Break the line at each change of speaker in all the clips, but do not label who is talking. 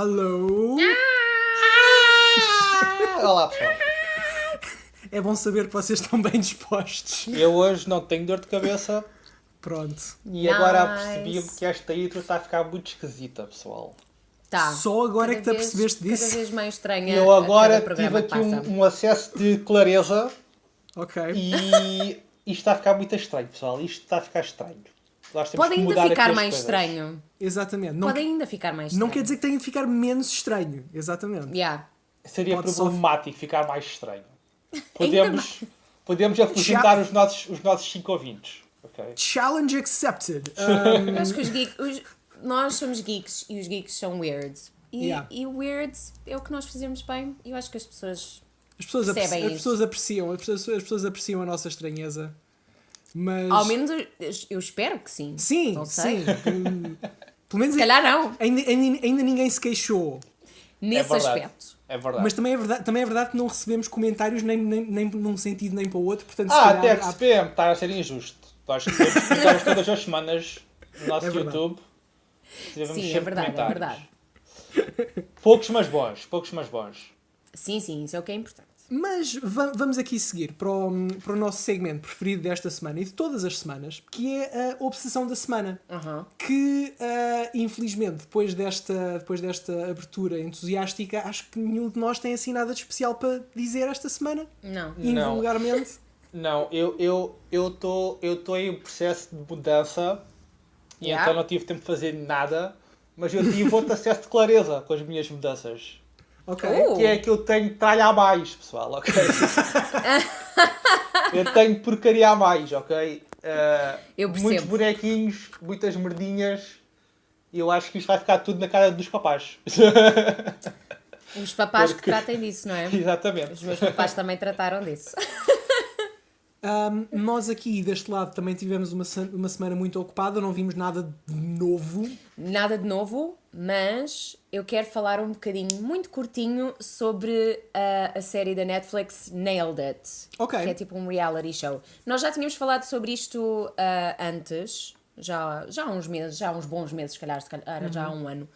Hello!
Olá, pessoal.
É bom saber que vocês estão bem dispostos.
Eu hoje não tenho dor de cabeça
Pronto.
e agora percebi-me que esta intro está a ficar muito esquisita, pessoal.
Tá.
Só agora é que te
Cada vez-
apercebeste disso?
Cada vez mais estranha
E eu agora
a cada
tive
programa
aqui
que passa.
um acesso de clareza
Ok.
e isto está a ficar muito estranho, pessoal. Isto está a ficar estranho. Nós temos
Pode
que
ainda
mudar
ficar
aqui as
mais
coisas.
estranho.
Exatamente. Não,
Pode ainda ficar mais estranho.
não quer dizer que tenha de ficar menos estranho. Exatamente.
Yeah.
Seria
Pode só-
problemático ficar mais estranho.
Ainda
Podemos apresentar os nossos 5 ouvintes. Okay?
Challenge accepted.
Eu acho que nós somos geeks e os geeks são weirds.
Yeah.
E weird é o que nós fazemos bem. E eu acho que as pessoas...
As pessoas,
Percebem
as
isso.
pessoas apreciam. As pessoas apreciam a nossa estranheza. Mas...
Ao menos eu espero que sim.
Sim,
Não sei.
sim. Pelo menos
Se calhar não.
ainda ninguém se queixou.
Nesse
verdade.
aspecto.
É verdade.
Mas também é verdade que não recebemos comentários nem num sentido nem para o outro. Portanto, se
até
calhar,
percebemos, está a ser injusto. Nós publicamos todas as semanas no nosso
É verdade.
YouTube. Tivemos
Sim, é
sempre
verdade, é
comentários.
verdade.
Poucos, mas bons.
Sim, isso é o que é importante.
Mas vamos aqui seguir para o nosso segmento preferido desta semana e de todas as semanas, que é a obsessão da semana.
Uhum.
Que, infelizmente, depois desta abertura entusiástica, acho que nenhum de nós tem assim nada de especial para dizer esta semana.
Não.
Invulgarmente.
Não, eu estou em processo de mudança e
Yeah.
então não tive tempo de fazer nada, mas eu tive outro acesso de clareza com as minhas mudanças.
Ok.
Que é que eu tenho tralha a mais, pessoal, ok? Eu tenho porcaria a mais, ok?
Eu percebo.
Muitos bonequinhos, muitas merdinhas e eu acho que isto vai ficar tudo na cara dos papás.
Os papás
Porque-
que tratem disso, não é?
Exatamente.
Os meus papás também trataram disso.
Nós aqui deste lado também tivemos uma semana muito ocupada, não vimos nada de novo.
Nada de novo, mas eu quero falar um bocadinho, muito curtinho, sobre a série da Netflix Nailed It.
Ok.
Que é tipo um reality show. Nós já tínhamos falado sobre isto antes, já há uns meses, já há uns bons meses, se calhar já há um ano.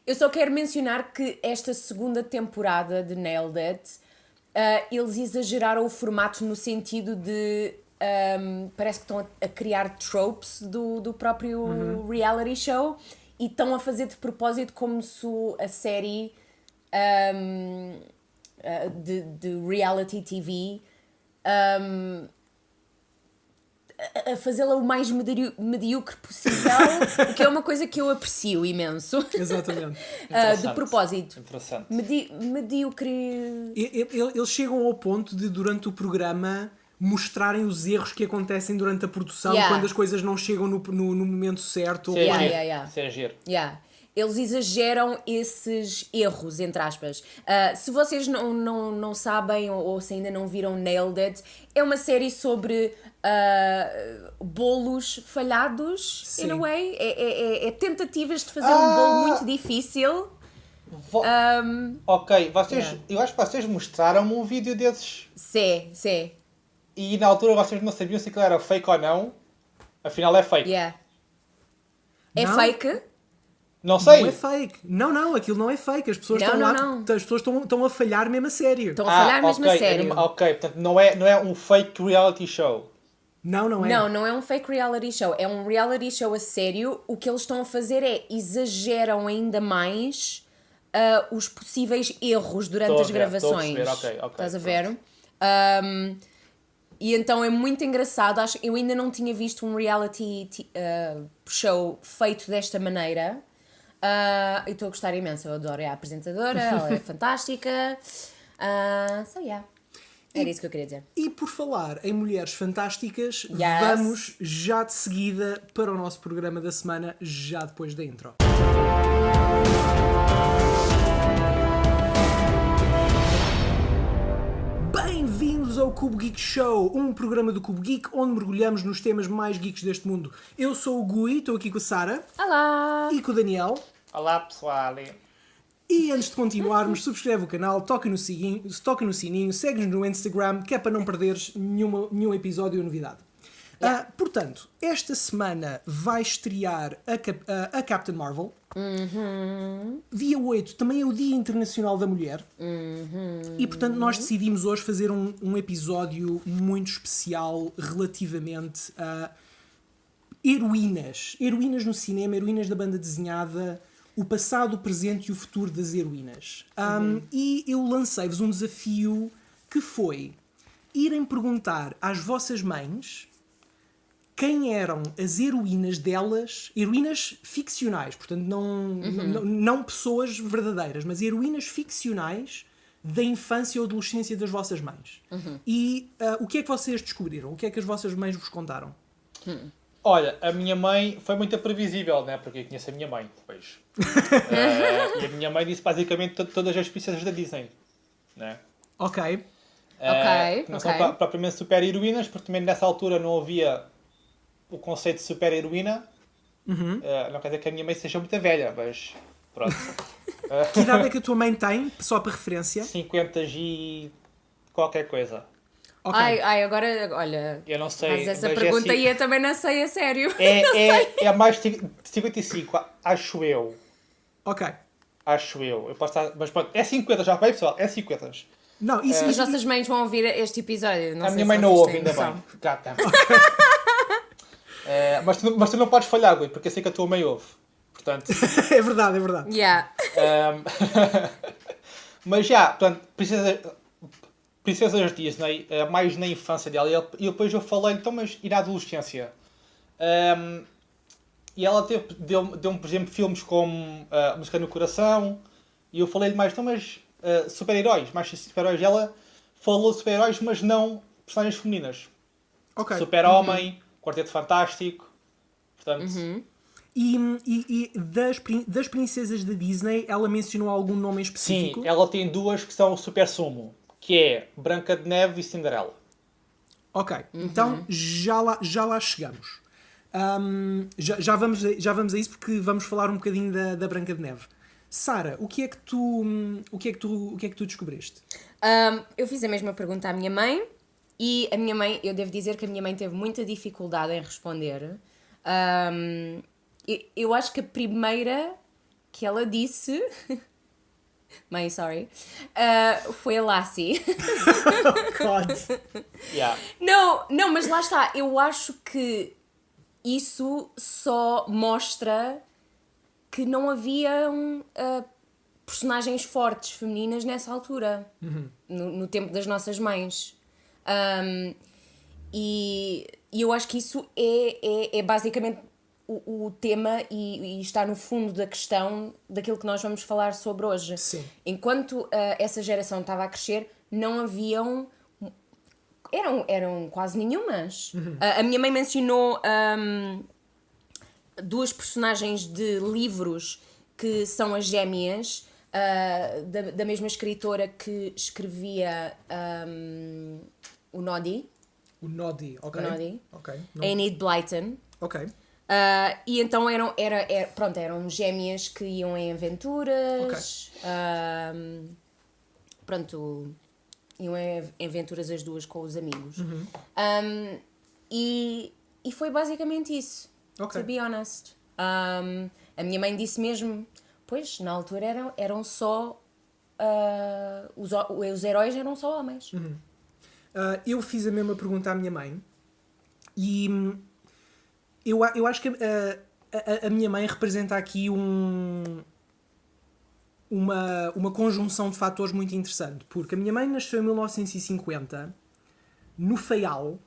Eu só quero mencionar que esta segunda temporada de Nailed It, eles exageraram o formato no sentido de parece que estão a criar tropes do próprio reality show e estão a fazer de propósito como se a série de reality TV a fazê-la o mais medíocre possível, o que é uma coisa que eu aprecio imenso.
Exatamente.
De
Interessante.
propósito.
Interessante.
Medíocre.
Eles chegam ao ponto de, durante o programa, mostrarem os erros que acontecem durante a produção,
Yeah.
quando as coisas não chegam no momento certo.
Isso é
Yeah,
giro.
yeah.
Isso é giro.
Yeah. Eles exageram esses erros, entre aspas. Se vocês não sabem ou se ainda não viram Nailed It, é uma série sobre bolos falhados,
Sim.
in a way. É tentativas de fazer um bolo muito difícil.
Ok, vocês,
Yeah.
eu acho que vocês mostraram-me um vídeo desses
Sim.
e na altura vocês não sabiam se aquilo era fake ou não. Afinal é fake.
Yeah. É
Não?
fake?
Não sei.
Não é fake. Não, aquilo não é fake. As pessoas
Não,
estão
não,
lá,
não.
as pessoas estão a falhar mesmo a sério.
Estão a falhar mesmo a sério.
Ok, portanto não é um fake reality show.
Não é.
Não é um fake reality show. É um reality show a sério. O que eles estão a fazer é exageram ainda mais os possíveis erros durante
Estou a
as
ver, estou a
gravações.
perceber, ok,
Estás a
pronto.
ver? E então é muito engraçado. Eu ainda não tinha visto um reality show feito desta maneira. E estou a gostar imenso. Eu adoro a apresentadora, ela é fantástica. So yeah. Era isso que eu queria dizer.
E por falar em mulheres fantásticas,
Yes.
vamos já de seguida para o nosso programa da semana, já depois da intro. Bem-vindos ao Cubo Geek Show, um programa do Cubo Geek onde mergulhamos nos temas mais geeks deste mundo. Eu sou o Gui, estou aqui com a Sara
Olá!
e com o Daniel.
Olá pessoal.
E antes de continuarmos, subscreve o canal, toca no sininho, segue-nos no Instagram, que é para não perderes nenhum episódio ou novidade. Portanto, esta semana vai estrear a Captain Marvel. 8 também é o Dia Internacional da Mulher. E portanto nós decidimos hoje fazer um episódio muito especial relativamente a heroínas. Heroínas no cinema, heroínas da banda desenhada, o passado, o presente e o futuro das heroínas. E eu lancei-vos um desafio que foi irem perguntar às vossas mães quem eram as heroínas delas, heroínas ficcionais, portanto não pessoas verdadeiras, mas heroínas ficcionais da infância ou adolescência das vossas mães. E o que é que vocês descobriram? O que é que as vossas mães vos contaram?
Olha, a minha mãe foi muito previsível, né? Porque eu conheço a minha mãe, depois. E a minha mãe disse basicamente todas as princesas da Disney, né?
Ok.
Que não são propriamente super-heroínas, porque também nessa altura não havia o conceito de super-heroína. Não quer dizer que a minha mãe seja muito velha, mas pronto.
Que idade é que a tua mãe tem, só para referência?
50 e qualquer coisa.
Ok.
Ai, agora, olha,
Eu não sei.
mas essa
mas
pergunta
é, assim-
aí eu também não sei a sério.
é mais de 55, acho eu.
Ok.
Acho eu. Eu posso estar, mas pronto, é 50 já vai, pessoal, é 50.
Não, isso,
As nossas mães vão ouvir este episódio. Não
A
sei
minha
se
mãe não
vocês
ouve,
têm
ainda
noção.
bem. Tá. Mas tu não podes falhar, Gui, porque eu sei que a tua mãe ouve. Portanto,
é verdade, é verdade.
Yeah.
mas já, portanto, princesas Disney, mais na infância dela. E depois eu falei, então, mas ir à adolescência. E ela deu-me, por exemplo, filmes como Música no Coração. E eu falei-lhe mais, então, mas super-heróis, mais super-heróis. E ela falou de super-heróis, mas não personagens femininas.
Ok.
Super-Homem, Quarteto Fantástico. Portanto,
E das princesas da Disney, ela mencionou algum nome em
sim,
específico?
ela tem duas que são o super sumo. Que é Branca de Neve e Cinderela.
Ok, então já lá chegamos. Já vamos a isso porque vamos falar um bocadinho da Branca de Neve. Sara, o que é que tu descobriste?
Eu fiz a mesma pergunta à minha mãe e a minha mãe, eu devo dizer que a minha mãe teve muita dificuldade em responder. Eu acho que a primeira que ela disse, mãe, sorry, foi a Lassie.
God.
Yeah.
Não, mas lá está, eu acho que isso só mostra que não haviam personagens fortes femininas nessa altura, no tempo das nossas mães. E eu acho que isso é basicamente o tema e está no fundo da questão daquilo que nós vamos falar sobre hoje.
Sim.
Enquanto essa geração estava a crescer, não haviam... Eram quase nenhumas. A minha mãe mencionou duas personagens de livros que são as gêmeas da mesma escritora que escrevia o Noddy.
O Noddy, ok.
O Noddy.
Ok.
Enid Blyton.
Ok.
E então eram gêmeas que iam em aventuras. Iam em aventuras as duas com os amigos. E foi basicamente isso.
Ok.
To be honest. A minha mãe disse mesmo, pois, na altura eram só... os heróis eram só homens.
Eu fiz a mesma pergunta à minha mãe e eu acho que a minha mãe representa aqui uma conjunção de fatores muito interessante, porque a minha mãe nasceu em 1950 no Faial,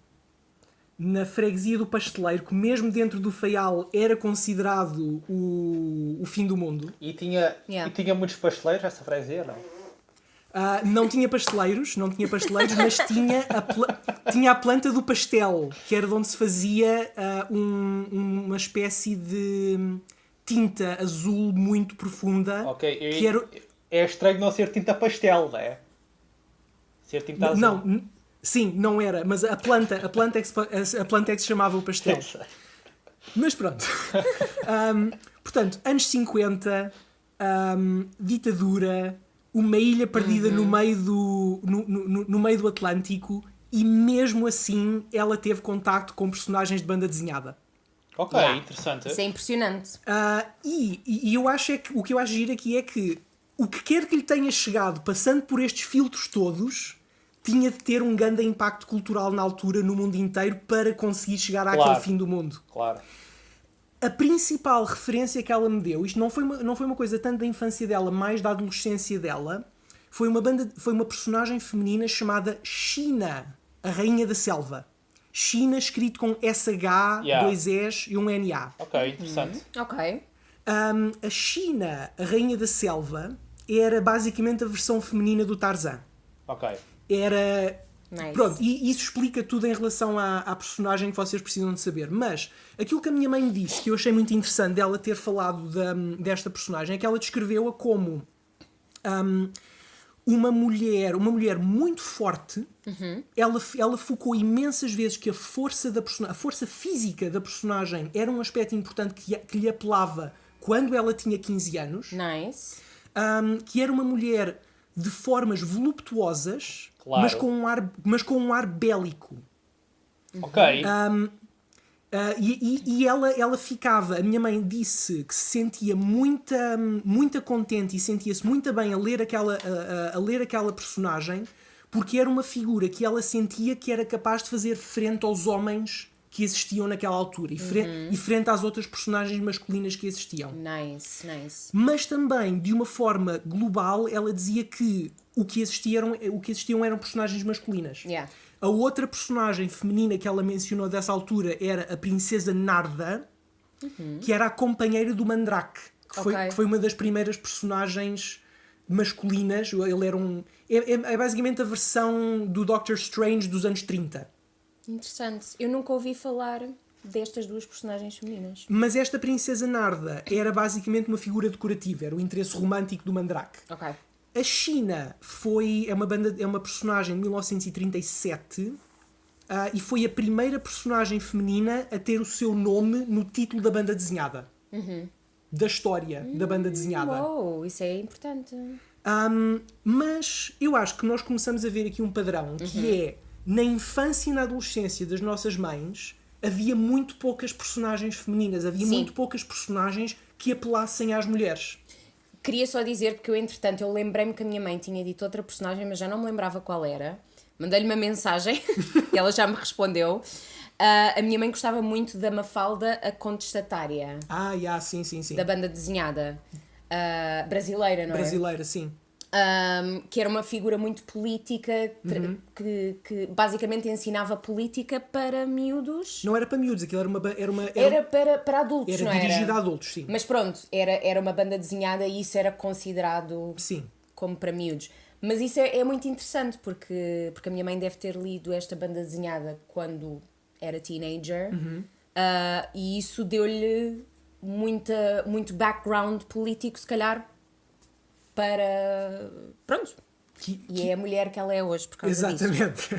na freguesia do Pasteleiro, que mesmo dentro do Faial era considerado o fim do mundo.
E tinha muitos pasteleiros essa freguesia, não?
Não tinha pasteleiros, mas tinha a planta do pastel, que era de onde se fazia uma espécie de tinta azul muito profunda.
Ok,
que era...
é estranho não ser tinta pastel, não é? Ser tinta azul.
Não, sim, não era, mas a planta é que se chamava o pastel. Mas pronto. Portanto, anos 50, ditadura, uma ilha perdida no meio do Atlântico, e mesmo assim ela teve contacto com personagens de banda desenhada.
Ok, interessante.
Isso é impressionante.
E eu acho o que eu acho giro aqui é que o que quer que lhe tenha chegado, passando por estes filtros todos, tinha de ter um grande impacto cultural na altura, no mundo inteiro, para conseguir chegar àquele fim do mundo.
Claro.
A principal referência que ela me deu, isto não foi uma coisa tanto da infância dela, mais da adolescência dela, foi uma personagem feminina chamada Sheena, a Rainha da Selva. Sheena escrito com SH, dois S e um NA.
Ok, interessante.
Ok.
A Sheena, a Rainha da Selva, era basicamente a versão feminina do Tarzan.
Ok.
Era...
Nice.
Pronto, e isso explica tudo em relação à personagem que vocês precisam de saber. Mas aquilo que a minha mãe me disse, que eu achei muito interessante dela ter falado desta personagem, é que ela descreveu-a como uma mulher muito forte. Ela focou imensas vezes que a força física da personagem era um aspecto importante que lhe apelava quando ela tinha 15 anos.
Nice.
Que era uma mulher de formas voluptuosas,
Claro.
mas com um ar bélico.
Ok.
E ela ficava, a minha mãe disse que se sentia muito contente e sentia-se muito bem a ler aquela personagem, porque era uma figura que ela sentia que era capaz de fazer frente aos homens que existiam naquela altura e frente às outras personagens masculinas que existiam.
Nice.
Mas também, de uma forma global, ela dizia que o que existiam eram personagens masculinas.
Yeah.
A outra personagem feminina que ela mencionou dessa altura era a Princesa Narda, que era a companheira do Mandrake, que foi uma das primeiras personagens masculinas. Ele era é basicamente a versão do Doctor Strange dos anos 30.
Interessante. Eu nunca ouvi falar destas duas personagens femininas.
Mas esta Princesa Narda era basicamente uma figura decorativa, era o interesse romântico do Mandrake.
Ok.
A Sheena é uma personagem de 1937 e foi a primeira personagem feminina a ter o seu nome no título da banda desenhada. Da história da banda desenhada.
Uou, isso é importante.
Mas eu acho que nós começamos a ver aqui um padrão, que é, na infância e na adolescência das nossas mães, havia muito poucas personagens femininas, havia muito poucas personagens que apelassem às mulheres.
Queria só dizer, porque entretanto eu lembrei-me que a minha mãe tinha dito outra personagem, mas já não me lembrava qual era. Mandei-lhe uma mensagem e ela já me respondeu. A minha mãe gostava muito da Mafalda, a contestatária.
Sim.
Da banda desenhada. Brasileira, não é?
Brasileira, sim.
Que era uma figura muito política, que basicamente ensinava política para miúdos.
Não era para miúdos, aquilo
Era para adultos,
era
não
dirigido a adultos, sim.
Mas pronto, era uma banda desenhada e isso era considerado como para miúdos. Mas isso é muito interessante, porque a minha mãe deve ter lido esta banda desenhada quando era teenager, e isso deu-lhe muito background político, se calhar, para... Pronto. E é a mulher que ela é hoje por causa disso.
Exatamente.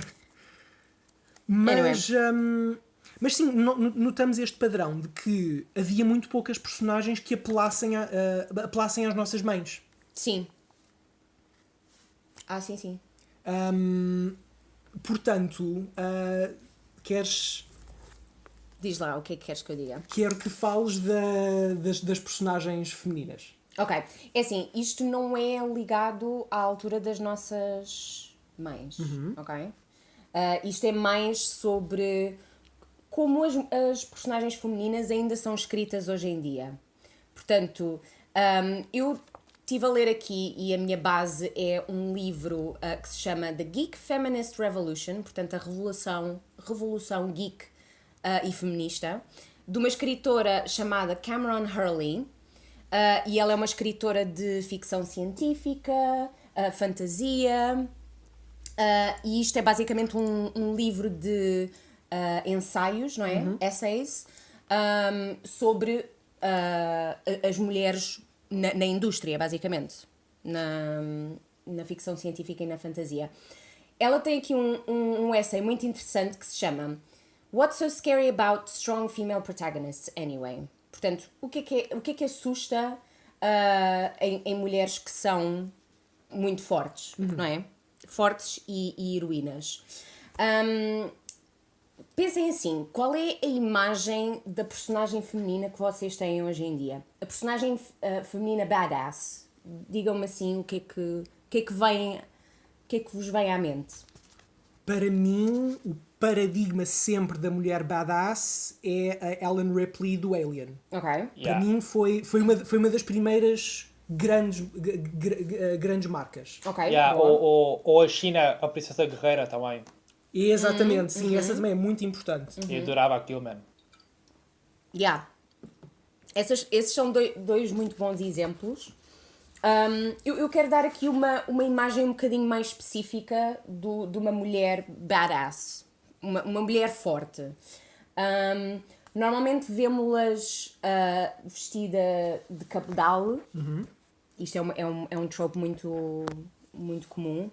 Mas sim, notamos este padrão de que havia muito poucas personagens que apelassem às nossas mães.
Sim. Sim.
Portanto, queres...
Diz lá, o que é que queres que eu diga?
Quero que fales das personagens femininas.
Ok, é assim, isto não é ligado à altura das nossas mães, ok? Isto é mais sobre como as personagens femininas ainda são escritas hoje em dia. Portanto, eu estive a ler aqui e a minha base é um livro que se chama The Geek Feminist Revolution, portanto a revolução geek e feminista, de uma escritora chamada Cameron Hurley. E ela é uma escritora de ficção científica, fantasia, e isto é basicamente um livro de ensaios, não é? Essays, sobre as mulheres na indústria, basicamente, na ficção científica e na fantasia. Ela tem aqui um essay muito interessante que se chama What's so scary about strong female protagonists anyway? Portanto, o que é que assusta em mulheres que são muito fortes, não é? Fortes e heroínas. Pensem assim, qual é a imagem da personagem feminina que vocês têm hoje em dia? A personagem feminina badass, digam-me assim, o que é que vem, o que é que vos vem à mente?
Para mim, o paradigma sempre da mulher badass é a Ellen Ripley do Alien.
Ok.
Para
Yeah.
mim foi uma das primeiras grandes marcas.
Ok,
Yeah,
boa.
ou a China, a Princesa Guerreira também.
Exatamente, sim, essa também é muito importante.
Eu adorava aquilo, mano.
Yeah. Esses são dois muito bons exemplos. Eu quero dar aqui uma imagem um bocadinho mais específica de uma mulher badass. Uma mulher forte. Normalmente vemos-las vestida de cabedal. Isto é um trope muito, muito comum.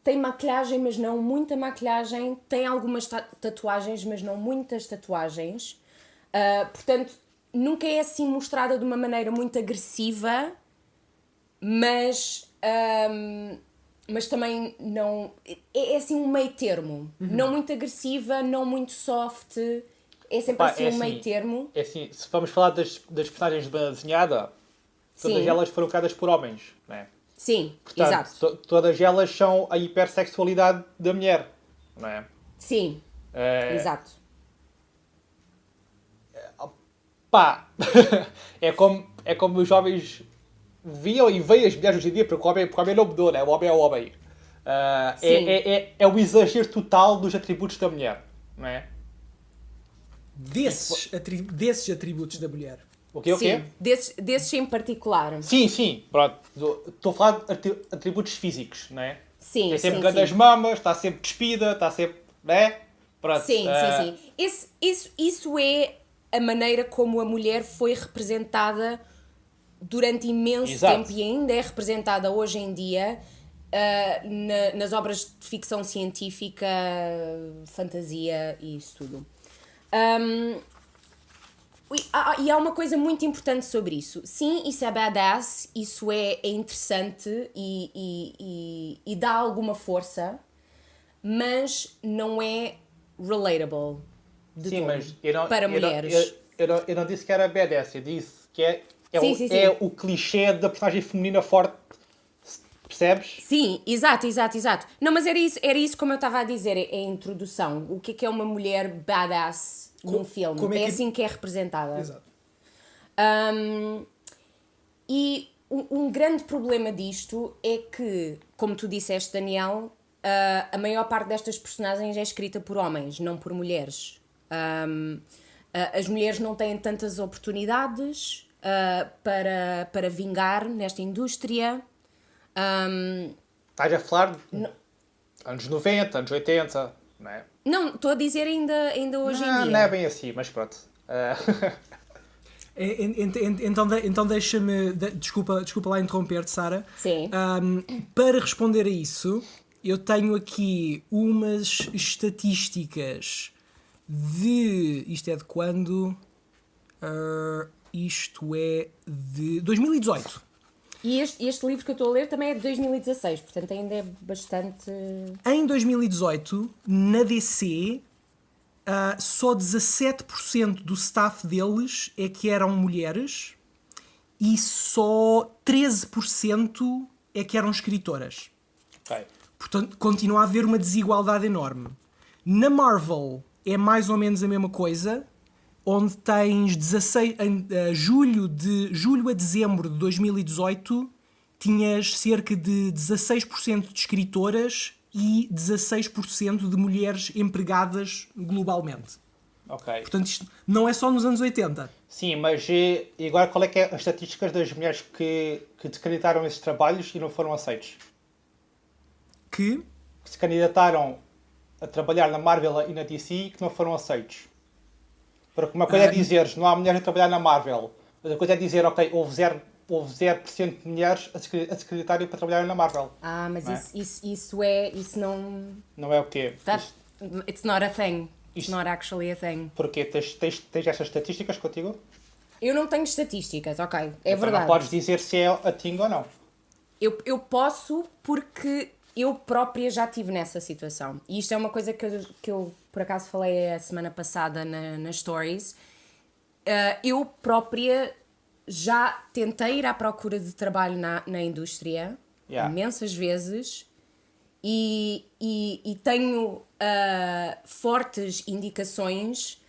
Tem maquilhagem, mas não muita maquilhagem. Tem algumas tatuagens, mas não muitas tatuagens. Portanto, nunca é assim mostrada de uma maneira muito agressiva, mas também não... É assim um meio termo. Não muito agressiva, não muito soft. É sempre
Pá,
assim
é
um meio
assim,
termo.
É assim, se vamos falar das personagens de banda desenhada, todas
Sim.
elas foram criadas por homens, não é?
Sim,
Portanto,
exato.
todas elas são a hipersexualidade da mulher, não é?
Sim, exato.
Pá, é como os jovens viam e veem as mulheres hoje em dia, porque o homem não mudou, né? O homem é o homem.
Sim.
É o exagero total dos atributos da mulher, não é?
Desses atributos da mulher.
O quê?
Sim, desses em particular.
Sim, pronto. Estou a falar de atributos físicos, não é?
Sim,
Tem sempre
sim,
grandes
sim.
mamas, está sempre despida, está sempre. Né? Pronto.
Sim. Isso é a maneira como a mulher foi representada durante imenso
Exato.
tempo e ainda é representada hoje em dia nas obras de ficção científica, fantasia e isso tudo. E há uma coisa muito importante sobre isso. Sim, isso é badass, isso é interessante e dá alguma força, mas não é relatable de
Sim,
todo
mas eu não,
para
eu não-
mulheres.
eu não disse que era badass, eu disse que é
Sim.
o clichê da personagem feminina forte. Percebes?
Sim, exato. Não, mas era isso como eu estava a dizer, é a introdução. O que é uma mulher badass num filme?
como é
É
que-
assim que é representada.
Exato.
E um grande problema disto é que, como tu disseste, Daniel, a maior parte destas personagens é escrita por homens, não por mulheres. As mulheres não têm tantas oportunidades para vingar nesta indústria.
Estás a falar de anos 90, anos 80, não é?
Não, estou a dizer ainda hoje em dia.
Não é bem assim, mas pronto.
Então deixa-me. Desculpa lá interromper-te, Sara.
Sim.
Para responder a isso, eu tenho aqui umas estatísticas de. Isto é de quando? Isto é de 2018.
E este livro que eu estou a ler também é de 2016, portanto ainda é bastante...
Em 2018, na DC, só 17% do staff deles é que eram mulheres e só 13% é que eram escritoras.
Ok.
Portanto, continua a haver uma desigualdade enorme. Na Marvel é mais ou menos a mesma coisa, onde tens 16, julho a dezembro de 2018 tinhas cerca de 16% de escritoras e 16% de mulheres empregadas globalmente.
Ok.
Portanto, isto não é só nos anos 80.
Sim, mas e agora qual é que é as estatísticas das mulheres que descandidataram esses trabalhos e não foram aceitos?
Que
Que se candidataram a trabalhar na Marvel e na DC e que não foram aceitos. Porque uma coisa é dizeres, não há mulheres a trabalhar na Marvel. Outra coisa é dizer, ok, houve 0% de mulheres a se candidatarem para trabalhar na Marvel.
Mas
Não é?
isso não...
Não é o quê?
It's not a thing. It's
Isto-
not actually a thing.
Porquê? Tens estas estatísticas contigo?
Eu não tenho estatísticas, ok, é
Então
verdade.
não podes dizer se é a thing ou não.
Eu posso porque eu própria já estive nessa situação. E isto é uma coisa que eu por acaso falei a semana passada nas stories. Eu própria já tentei ir à procura de trabalho na indústria imensas vezes e tenho fortes indicações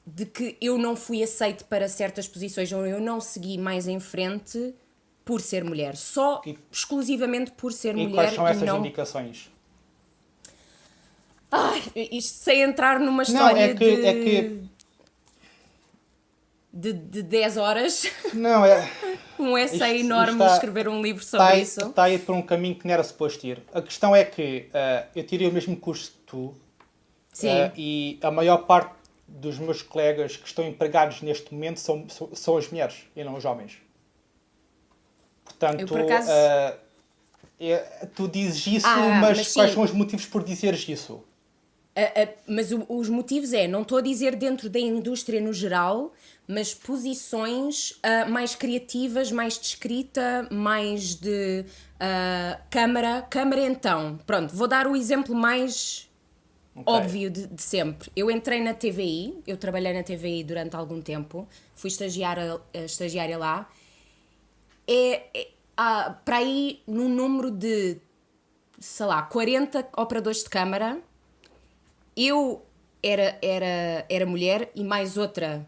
de que eu não fui aceite para certas posições ou eu não segui mais em frente por ser mulher. Só exclusivamente por ser mulher.
E quais são essas
não...
indicações?
Ai, isto sem entrar numa história de 10 horas.
Não, é...
um essay enorme de escrever um livro sobre isso.
Está a ir por um caminho que não era suposto ir. A questão é que eu tirei o mesmo curso que tu.
Sim.
E a maior parte dos meus colegas que estão empregados neste momento são as mulheres e não os homens. Portanto,
eu, por acaso...
tu dizes isso,
mas
quais são os motivos por dizeres isso?
Mas os motivos não estou a dizer dentro da indústria no geral, mas posições mais criativas, mais de escrita, mais de câmara então. Pronto, vou dar o exemplo mais óbvio de sempre. Eu entrei na TVI, eu trabalhei na TVI durante algum tempo, fui estagiária lá. Para aí num número de, sei lá, 40 operadores de câmara, eu era mulher e mais outra.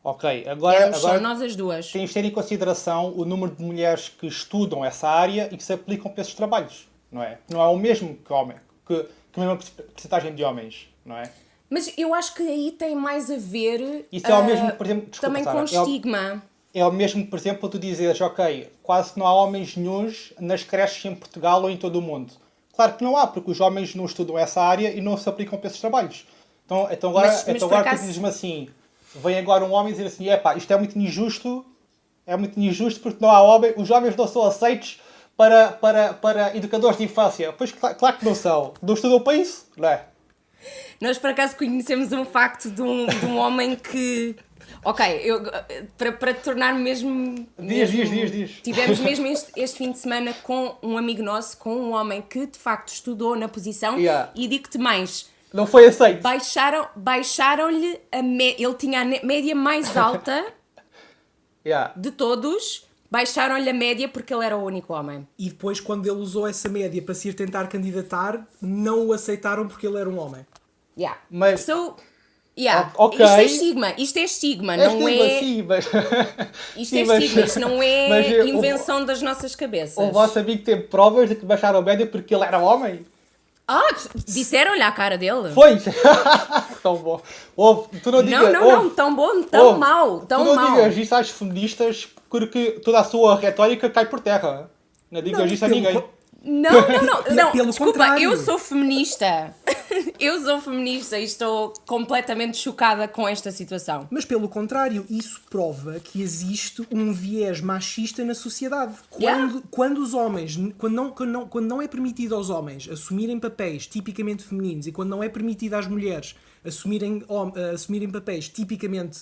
Ok, agora
éramos só nós as duas.
Tens de ter em consideração o número de mulheres que estudam essa área e que se aplicam para esses trabalhos, não é? Não é o mesmo que a mesma porcentagem de homens, não é?
Mas eu acho que aí tem mais a ver
isso é o mesmo, por exemplo, desculpa,
também
Sara,
com estigma.
É o mesmo, por exemplo, tu dizeres, ok, quase não há homens nenhuns nas creches em Portugal ou em todo o mundo. Claro que não há, porque os homens não estudam essa área e não se aplicam para esses trabalhos. Então agora, tu dizes-me assim, vem agora um homem dizer assim, isto é muito injusto porque não há homem, os homens não são aceitos para educadores de infância. Pois claro que não são. Não estudam para isso, não é?
Nós por acaso conhecemos um facto de um homem que... Ok, para tornar mesmo...
Diz.
Tivemos mesmo este fim de semana com um amigo nosso, com um homem que de facto estudou na posição e digo-te mais...
Não foi aceito.
Baixaram-lhe ele tinha a média mais alta de todos, baixaram-lhe a média porque ele era o único homem.
E depois, quando ele usou essa média para se ir tentar candidatar, não o aceitaram porque ele era um homem.
Mas...
Okay. Isto é estigma, não é...
Sim, mas...
Isto é estigma, isto não é invenção das nossas cabeças.
O vosso amigo teve provas de que baixaram a média porque ele era homem?
Disseram-lhe à cara dele.
Foi! Tão bom. Tu não digas...
Não, tão bom, tão mau.
Tu não digas isso às feministas porque toda a sua retórica cai por terra. Não digas isso a ninguém.
Não,
pelo
desculpa,
contrário.
eu sou feminista e estou completamente chocada com esta situação.
Mas pelo contrário, isso prova que existe um viés machista na sociedade. Quando os homens, quando não é permitido aos homens assumirem papéis tipicamente femininos e quando não é permitido às mulheres assumirem papéis tipicamente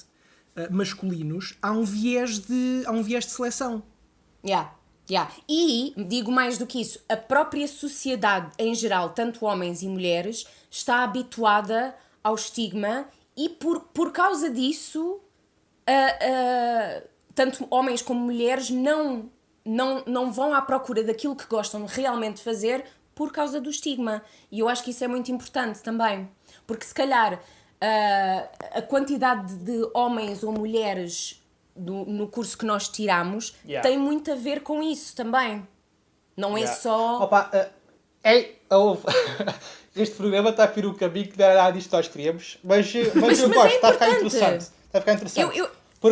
masculinos, há um viés de seleção.
E, digo mais do que isso, a própria sociedade em geral, tanto homens e mulheres, está habituada ao estigma e por causa disso, tanto homens como mulheres não vão à procura daquilo que gostam realmente de fazer por causa do estigma. E eu acho que isso é muito importante também, porque se calhar a quantidade de homens ou mulheres no curso que nós tiramos tem muito a ver com isso também. Não é só...
Este programa está a vir o caminho que não era nada disto que nós queríamos, mas eu gosto, está a ficar interessante.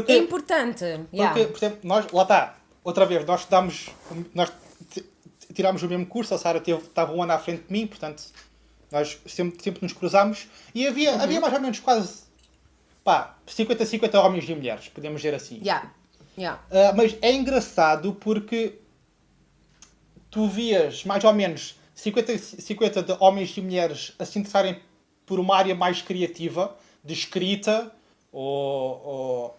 É importante.
Porque, por exemplo, lá está, outra vez, nós tirámos o mesmo curso, a Sara estava um ano à frente de mim, portanto, nós sempre nos cruzámos e havia mais ou menos quase 50-50 homens e mulheres, podemos dizer assim. Mas é engraçado porque tu vias mais ou menos 50-50 de homens e mulheres a se interessarem por uma área mais criativa, de escrita ou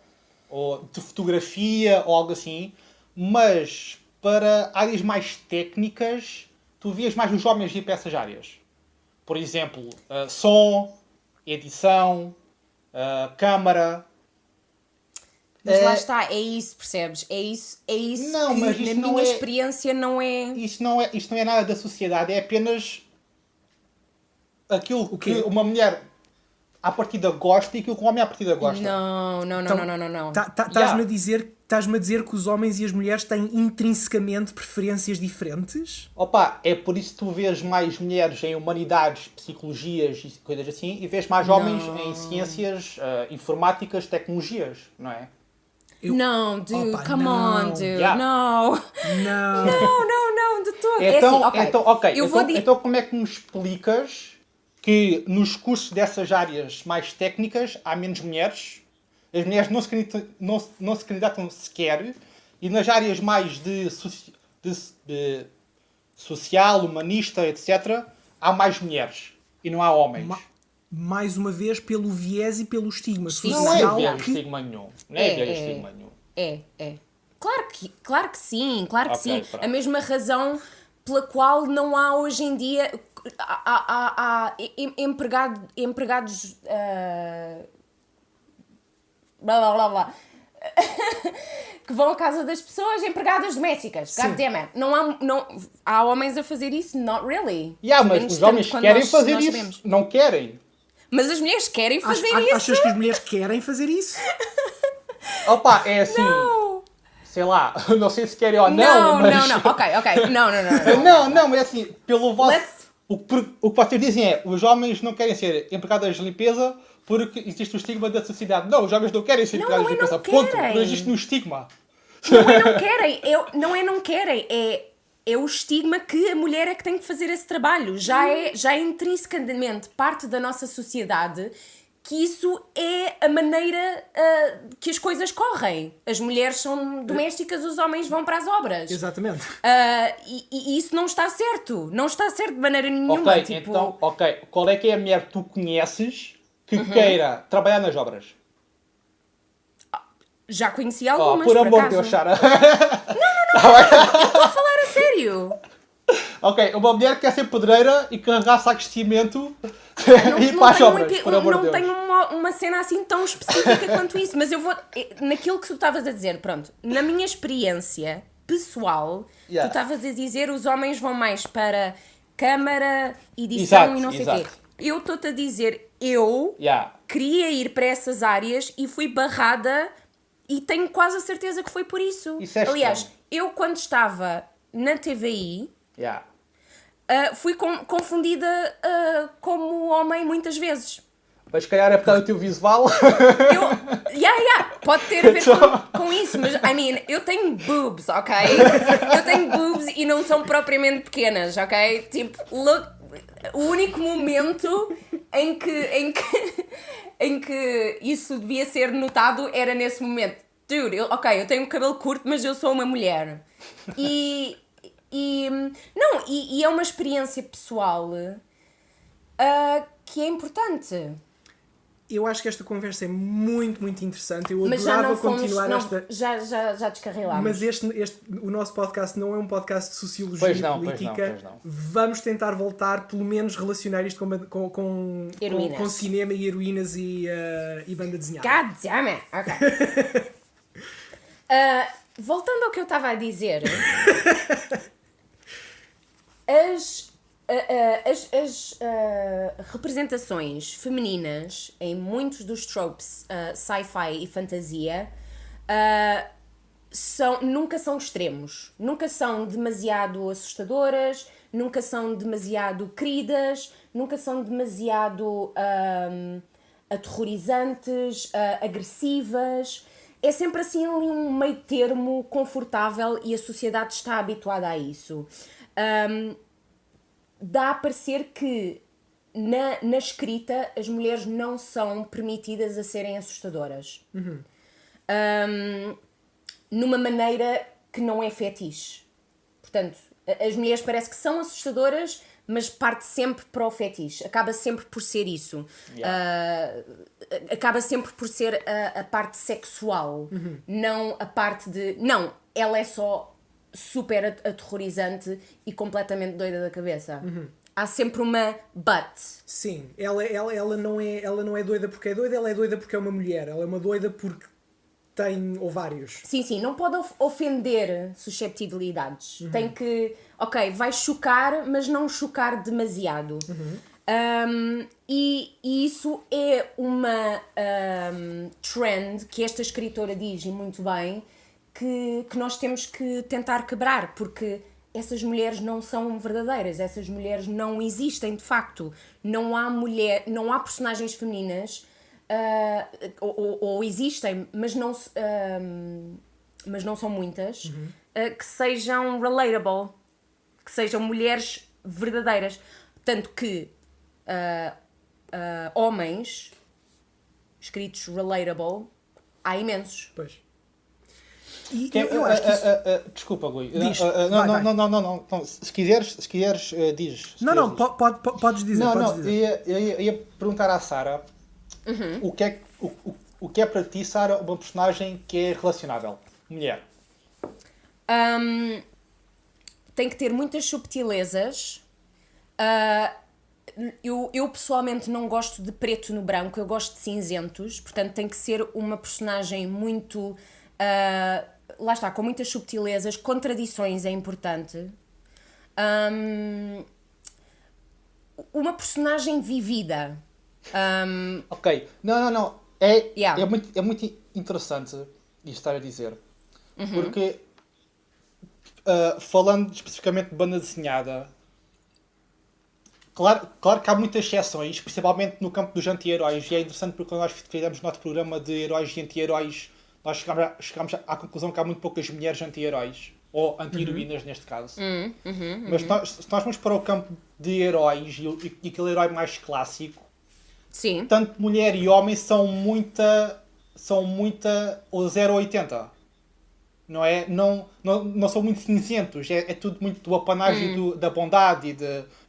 de fotografia ou algo assim, mas para áreas mais técnicas tu vias mais os homens ir para essas áreas. Por exemplo, som, edição, câmara.
Mas lá está, é isso, percebes? É isso
Não,
que
mas
na
isto não
minha
é-
experiência não é...
Isto não é nada da sociedade, é apenas aquilo
O
que
quê?
uma mulher à partida gosta e aquilo que um homem à partida gosta.
Não, não, não,
Então,
não, não, não.
Estás-me a dizer que os homens e as mulheres têm intrinsecamente preferências diferentes?
Opa, é por isso que tu vês mais mulheres em humanidades, psicologias e coisas assim, e vês mais homens em ciências, informáticas, tecnologias, não é?
Não, dude,
Opa,
come
não.
on, dude,
Yeah.
não.
Não.
Não, de todo. É assim, ok. Eu vou
Então como é que me explicas que nos cursos dessas áreas mais técnicas há menos mulheres, as mulheres não se candidatam sequer, e nas áreas mais de social, humanista, etc., há mais mulheres e não há homens.
Mais uma vez, pelo viés e pelo estigma
Não é
social
ver
que...
estigma nenhum. Não é ver estigma nenhum.
É. Claro que sim,
Ok,
sim.
pronto.
A mesma razão pela qual não há hoje em dia há empregados blá blá blá blá que vão à casa das pessoas, empregadas domésticas.
Sim.
God damn it. Não há homens a fazer isso? Not really.
Yeah,
Pelo
mas
menos
os
tanto
homens
quando
querem
nós
fazer
sabemos.
isso. Não querem.
Mas as mulheres querem fazer isso.
Achas que as mulheres querem fazer isso?
Opa, é assim...
Não.
Sei lá, não sei se querem ou
Não,
mas...
não. Ok. Não.
Não, mas é assim, pelo vosso...
Let's-
O que vocês dizem é, os homens não querem ser empregadas de limpeza porque existe o estigma da sociedade. Não, os homens não querem ser empregadas de
não
limpeza. Ponto.
querem.
Não existe no estigma.
Não querem. Não querem. É o estigma que a mulher é que tem que fazer esse trabalho. Já é intrinsecamente parte da nossa sociedade que isso é a maneira que as coisas correm. As mulheres são domésticas, os homens vão para as obras.
Exatamente.
E isso não está certo. Não está certo de maneira nenhuma.
Ok,
tipo,
então, qual é que é a mulher que tu conheces que queira trabalhar nas obras?
já conheci
Oh,
algumas,
por amor de
acaso.
Deus, Sara.
Estou a falar a sério.
Ok, uma mulher que quer ser pedreira e carregar sacos de cimento e ir para as
tenho
obras, por amor de
não
Deus.
tenho uma cena assim tão específica quanto isso, mas eu vou. Naquilo que tu estavas a dizer, pronto, na minha experiência pessoal,
Yeah.
tu estavas a dizer os homens vão mais para câmara, edição
Exato,
e não sei o
exato.
quê. Eu estou-te a dizer, eu
Yeah.
queria ir para essas áreas e fui barrada e tenho quase a certeza que foi por isso.
Isso é
Aliás,
estranho.
eu quando estava na TVI.
Yeah.
Fui confundida como homem muitas vezes.
Mas se calhar é por causa do teu visual.
Pode ter a ver com isso, mas eu tenho boobs, ok? Eu tenho boobs e não são propriamente pequenas, ok? Tipo, o único momento em que isso devia ser notado era nesse momento. Dude, eu tenho cabelo curto, mas eu sou uma mulher. E é uma experiência pessoal que é importante.
Eu acho que esta conversa é muito, muito interessante. Eu
Mas já
adorava
não fomos,
continuar
não,
esta...
já descarrilámos.
Mas o nosso podcast não é um podcast de sociologia
Pois
e
não,
política.
pois não.
Vamos tentar voltar, pelo menos relacionar isto
Heroínas.
com cinema e heroínas e banda desenhada.
God damn it! Ok. Voltando ao que eu estava a dizer, as representações femininas em muitos dos tropes sci-fi e fantasia nunca são extremos, nunca são demasiado assustadoras, nunca são demasiado queridas, nunca são demasiado aterrorizantes, agressivas. É sempre assim ali um meio termo confortável e a sociedade está habituada a isso. Dá a parecer que na escrita as mulheres não são permitidas a serem assustadoras. Numa maneira que não é fetiche. Portanto, as mulheres parece que são assustadoras, mas parte sempre para o fetiche. Acaba sempre por ser isso.
Yeah.
Acaba sempre por ser a parte sexual. Não a parte de... Não, ela é só super aterrorizante e completamente doida da cabeça. Há sempre uma but.
Sim, ela não é doida porque é doida, ela é doida porque é uma mulher. Ela é uma doida porque tem ovários.
Sim, não pode ofender susceptibilidades. Tem que, ok, vai chocar, mas não chocar demasiado. E isso é uma trend que esta escritora diz, e muito bem, que nós temos que tentar quebrar, porque essas mulheres não são verdadeiras, essas mulheres não existem de facto. Não há personagens femininas, ou existem, mas não são muitas, que sejam relatable, que sejam mulheres verdadeiras. Tanto que homens escritos relatable há imensos.
Pois. E eu acho que isso...
Desculpa, Gui.
Diz.
Não. Se quiseres, diz.
Não, podes dizer.
Eu ia perguntar à Sara o que é para ti, Sara, uma personagem que é relacionável? Mulher.
Tem que ter muitas subtilezas. Eu pessoalmente não gosto de preto no branco, eu gosto de cinzentos, portanto tem que ser uma personagem muito... lá está, com muitas subtilezas, contradições é importante. Uma personagem vivida.
Ok, não.
Yeah.
É muito interessante isto estar a dizer. Porque, falando especificamente de banda desenhada, claro que há muitas exceções, principalmente no campo dos anti-heróis, e é interessante porque quando nós fizemos nosso programa de heróis e anti-heróis, nós chegámos à conclusão que há muito poucas mulheres anti-heróis, ou anti-heroínas neste caso. Mas se nós vamos para o campo de heróis e aquele herói mais clássico,
Sim.
tanto mulher e homem são muita o 0 a 80. Não é? Não são muito cinzentos, é tudo muito do apanágio da bondade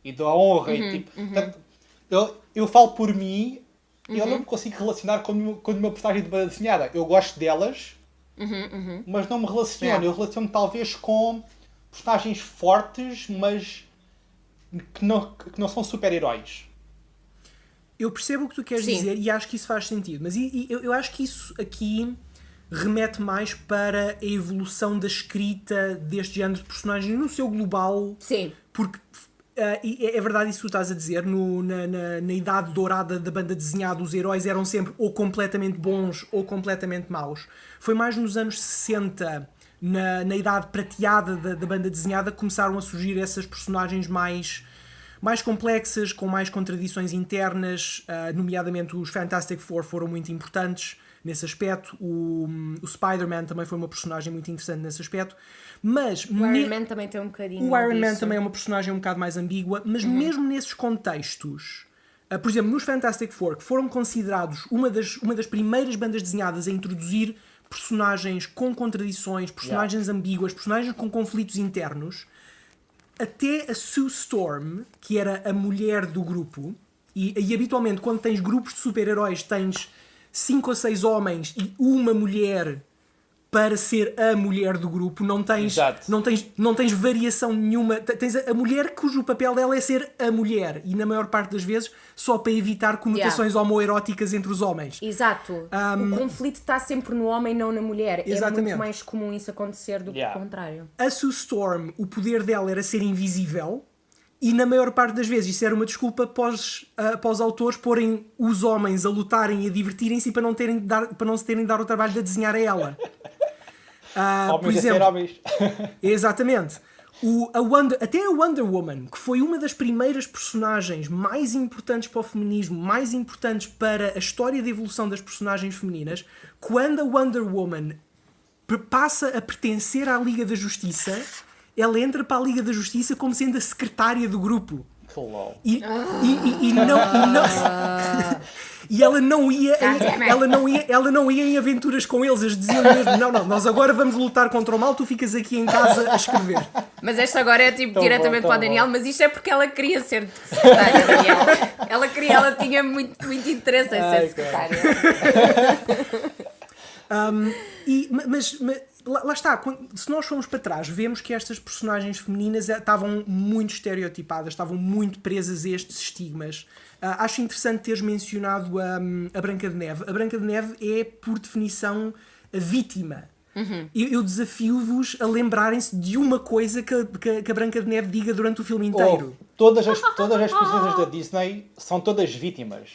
e da honra. Portanto, eu falo por mim, eu não me consigo relacionar com uma personagem de banda desenhada. Eu gosto delas, mas não me relaciono.
Yeah.
Eu relaciono talvez com personagens fortes, mas que não são super-heróis.
Eu percebo o que tu queres
Sim.
dizer e acho que isso faz sentido, mas eu acho que isso aqui remete mais para a evolução da escrita deste género de personagens no seu global.
Sim.
Porque é verdade isso que tu estás a dizer, na idade dourada da banda desenhada os heróis eram sempre ou completamente bons ou completamente maus. Foi mais nos anos 60, na idade prateada da banda desenhada, que começaram a surgir essas personagens mais complexas, com mais contradições internas, nomeadamente os Fantastic Four foram muito importantes nesse aspecto, o Spider-Man também foi uma personagem muito interessante nesse aspecto, mas
O Iron Man também tem um bocadinho
o Iron Man
disso.
também é uma personagem um bocado mais ambígua, mas mesmo nesses contextos, por exemplo, nos Fantastic Four, que foram considerados uma das primeiras bandas desenhadas a introduzir personagens com contradições, personagens ambíguas, personagens com conflitos internos, até a Sue Storm, que era a mulher do grupo, e habitualmente quando tens grupos de super-heróis tens 5 ou 6 homens e uma mulher para ser a mulher do grupo, não tens variação nenhuma, tens a mulher cujo papel dela é ser a mulher, e na maior parte das vezes só para evitar conotações homoeróticas entre os homens.
Exato. O conflito está sempre no homem, não na mulher.
Exatamente.
É muito mais comum isso acontecer do que o contrário.
A Sue Storm, o poder dela era ser invisível, e na maior parte das vezes isso era uma desculpa para os autores porem os homens a lutarem e a divertirem-se e para não se terem de dar o trabalho de a desenhar a ela. Por exemplo,
homens.
Exatamente. Até a Wonder Woman, que foi uma das primeiras personagens mais importantes para o feminismo, mais importantes para a história de evolução das personagens femininas, quando a Wonder Woman passa a pertencer à Liga da Justiça, ela entra para a Liga da Justiça como sendo a secretária do grupo. E ela não ia em aventuras com eles, eles diziam mesmo, não, nós agora vamos lutar contra o mal, tu ficas aqui em casa a escrever.
Mas esta agora é tipo diretamente para o Daniel, mas isto é porque ela queria ser secretária, Daniel. Ela tinha muito interesse em ser secretária.
Mas lá está, se nós formos para trás, vemos que estas personagens femininas estavam muito estereotipadas, estavam muito presas a estes estigmas. Acho interessante teres mencionado a Branca de Neve. A Branca de Neve é, por definição, a vítima. Eu desafio-vos a lembrarem-se de uma coisa que a Branca de Neve diga durante o filme inteiro.
Todas as princesas da Disney são todas vítimas.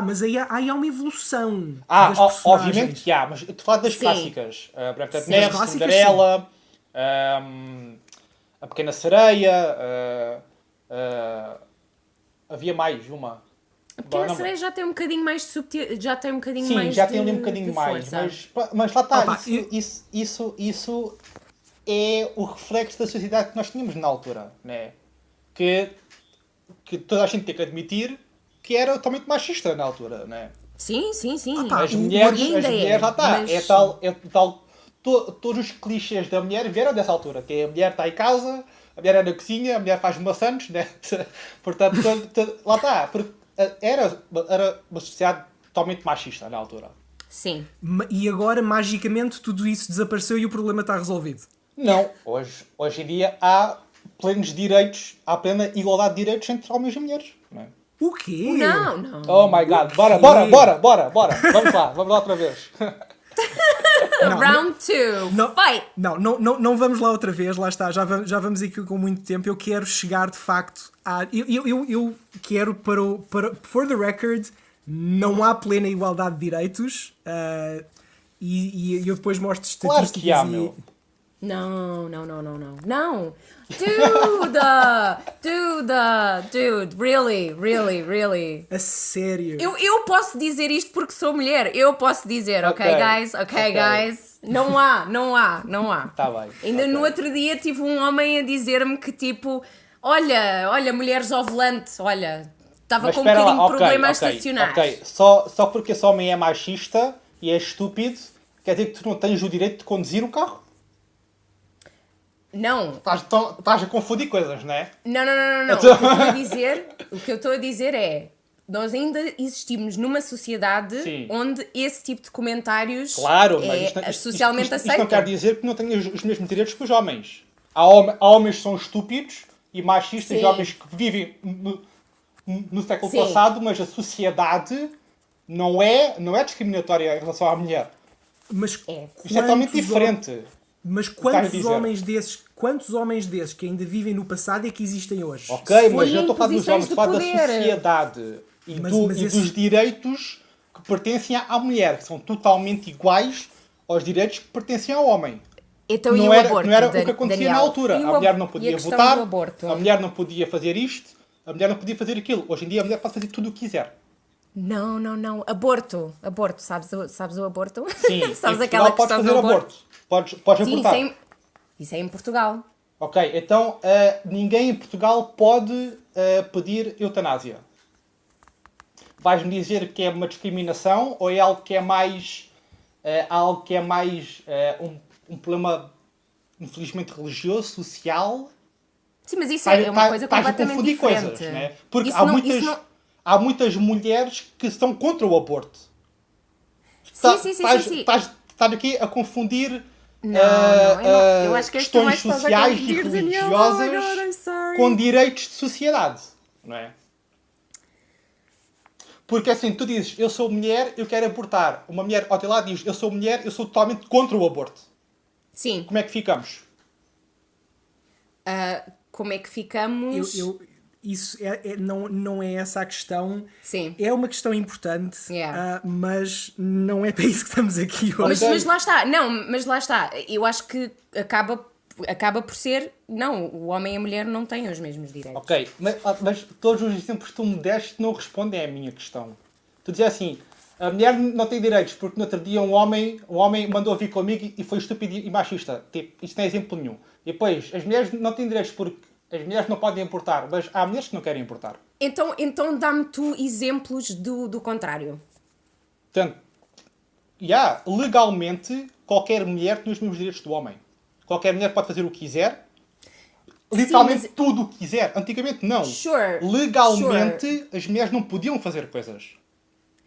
Mas aí há uma evolução das personagens.
Obviamente que há, mas tu falas das
Sim.
clássicas. A Branca de
Sim.
Neve,
As clássicas,
Cinderela, a Pequena Sereia, havia mais uma.
A Pequena
Não-
Sereia já tem um bocadinho mais de subtil, já tem um bocadinho
Sim,
mais
já
um
de,
tem ali um bocadinho
de
mais,
força.
mas lá está,
Opa,
isso é o reflexo da sociedade que nós tínhamos na altura, né? Que toda a gente tem que admitir que era totalmente machista na altura, né?
Sim, sim, sim.
Opa,
As
o-
mulheres,
e ainda
lá está,
mas-
todos os clichês da mulher vieram dessa altura, que é a mulher está em casa, a mulher é na cozinha, a mulher faz maçãs, né? Portanto, lá está, porque era uma sociedade totalmente machista na altura.
Sim.
E agora, magicamente, tudo isso desapareceu e o problema está resolvido.
Não, hoje em dia há plenos direitos, há plena igualdade de direitos entre homens e mulheres. Não é?
O quê?
Não, não.
Oh my god, bora! Vamos lá outra vez.
Round 2.
Não,
Fight!
não vamos lá outra vez, lá está, já vamos aqui com muito tempo. Eu quero chegar de facto a. Eu quero for the record, não há plena igualdade de direitos e eu depois mostro
Claro
estatísticas
que há,
e.
meu.
Não. Não! Dude, really.
A sério.
Eu posso dizer isto porque sou mulher. Eu posso dizer, ok, guys?
Ok.
Guys? Não há.
Tá bem.
Ainda
ok.
no outro dia tive um homem a dizer-me que tipo, olha, mulheres ao volante, olha, estava
Mas
com um
espera
bocadinho
lá,
de problema a estacionar.
ok. Só porque esse homem é machista e é estúpido, quer dizer que tu não tens o direito de conduzir o carro?
Não,
Estás a confundir coisas, não é?
não.
Então-
O que eu estou a dizer é, nós ainda existimos numa sociedade
Sim.
onde esse tipo de comentários
Claro,
é
mas
socialmente
isto
aceito.
não quer dizer que não tenhas os mesmos direitos que os homens. Há homens que são estúpidos e machistas
Sim.
e homens que vivem no século
Sim.
passado, mas a sociedade não é discriminatória em relação à mulher.
Mas
É.
Isto é totalmente
quantos
diferente.
Mas
estás a
quantos homens desses que ainda vivem no passado é que existem hoje?
Ok,
Foi
mas eu estou a falar dos
imposições
homens, estou a falar
de
da
poder.
sociedade e,
Mas
e
esse-
dos direitos que pertencem à mulher, que são totalmente iguais aos direitos que pertencem ao homem.
Então, e
Não
o
era,
aborto,
não era o que acontecia
Daniel?
na altura.
E
A
o
mulher
ab-
não
e a
podia
questão
votar,
do aborto?
a mulher não podia fazer isto, a mulher não podia fazer aquilo. Hoje em dia a mulher pode fazer tudo o que quiser.
Não. Aborto. Sabes o aborto?
Sim,
Sabes
em
aquela
Portugal podes
questão
fazer
do aborto?
Podes
Sim,
abortar.
isso é em Portugal.
Ok, então ninguém em Portugal pode pedir eutanásia. Vais-me dizer que é uma discriminação ou é algo que é mais um problema infelizmente religioso, social?
Sim, mas isso é uma coisa
Estás a
completamente
confundir
diferente.
coisas, né? Porque
Isso
há
não- isso não-
há muitas mulheres que estão contra o aborto.
Sim.
Estás aqui a confundir
eu acho que és tu mais
questões
que estás a
sociais e
confundir, Daniel. Oh my
religiosas
God, I'm sorry.
com direitos de sociedade, não é? Porque assim, tu dizes, eu sou mulher, eu quero abortar. Uma mulher ao teu lado diz, eu sou mulher, eu sou totalmente contra o aborto.
Sim.
Como é que ficamos?
Como é que ficamos?
Isso não é essa a questão.
Sim.
É uma questão importante,
Yeah.
mas não é para isso que estamos aqui
Mas,
hoje.
mas lá está, não, mas lá está. Eu acho que acaba por ser. Não, o homem e a mulher não têm os mesmos direitos.
Ok, mas todos os exemplos que tu me deste não respondem à minha questão. Tu dizes assim, a mulher não tem direitos porque no outro dia um homem mandou vir comigo e foi estúpido e machista. Tipo, isto não é exemplo nenhum. E depois, as mulheres não têm direitos porque as mulheres não podem importar, mas há mulheres que não querem importar.
Então dá-me tu exemplos do contrário.
Portanto, legalmente, qualquer mulher tem os mesmos direitos do homem. Qualquer mulher pode fazer o que quiser. Literalmente
mas-
tudo o que quiser. Antigamente não.
Sure,
Legalmente, as mulheres não podiam fazer coisas.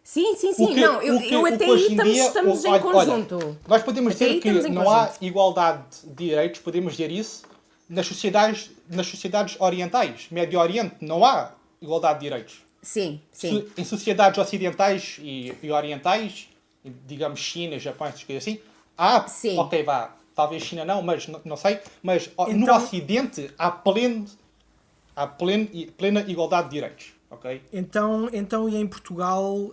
Sim,
O que-
não,
o que-
eu
o que
até
hoje
aí
em dia-
estamos em
olha,
conjunto.
nós podemos
Até aí
dizer que
estamos em
não há
conjunto.
igualdade de direitos, podemos dizer isso, nas sociedades orientais. Médio Oriente não há igualdade de direitos.
Sim.
Em sociedades ocidentais e orientais digamos China, Japão, essas coisas assim,
Sim.
ok, vá, talvez China não, mas não sei, mas no
Então-
Ocidente há plena igualdade de direitos, ok?
Então e em Portugal,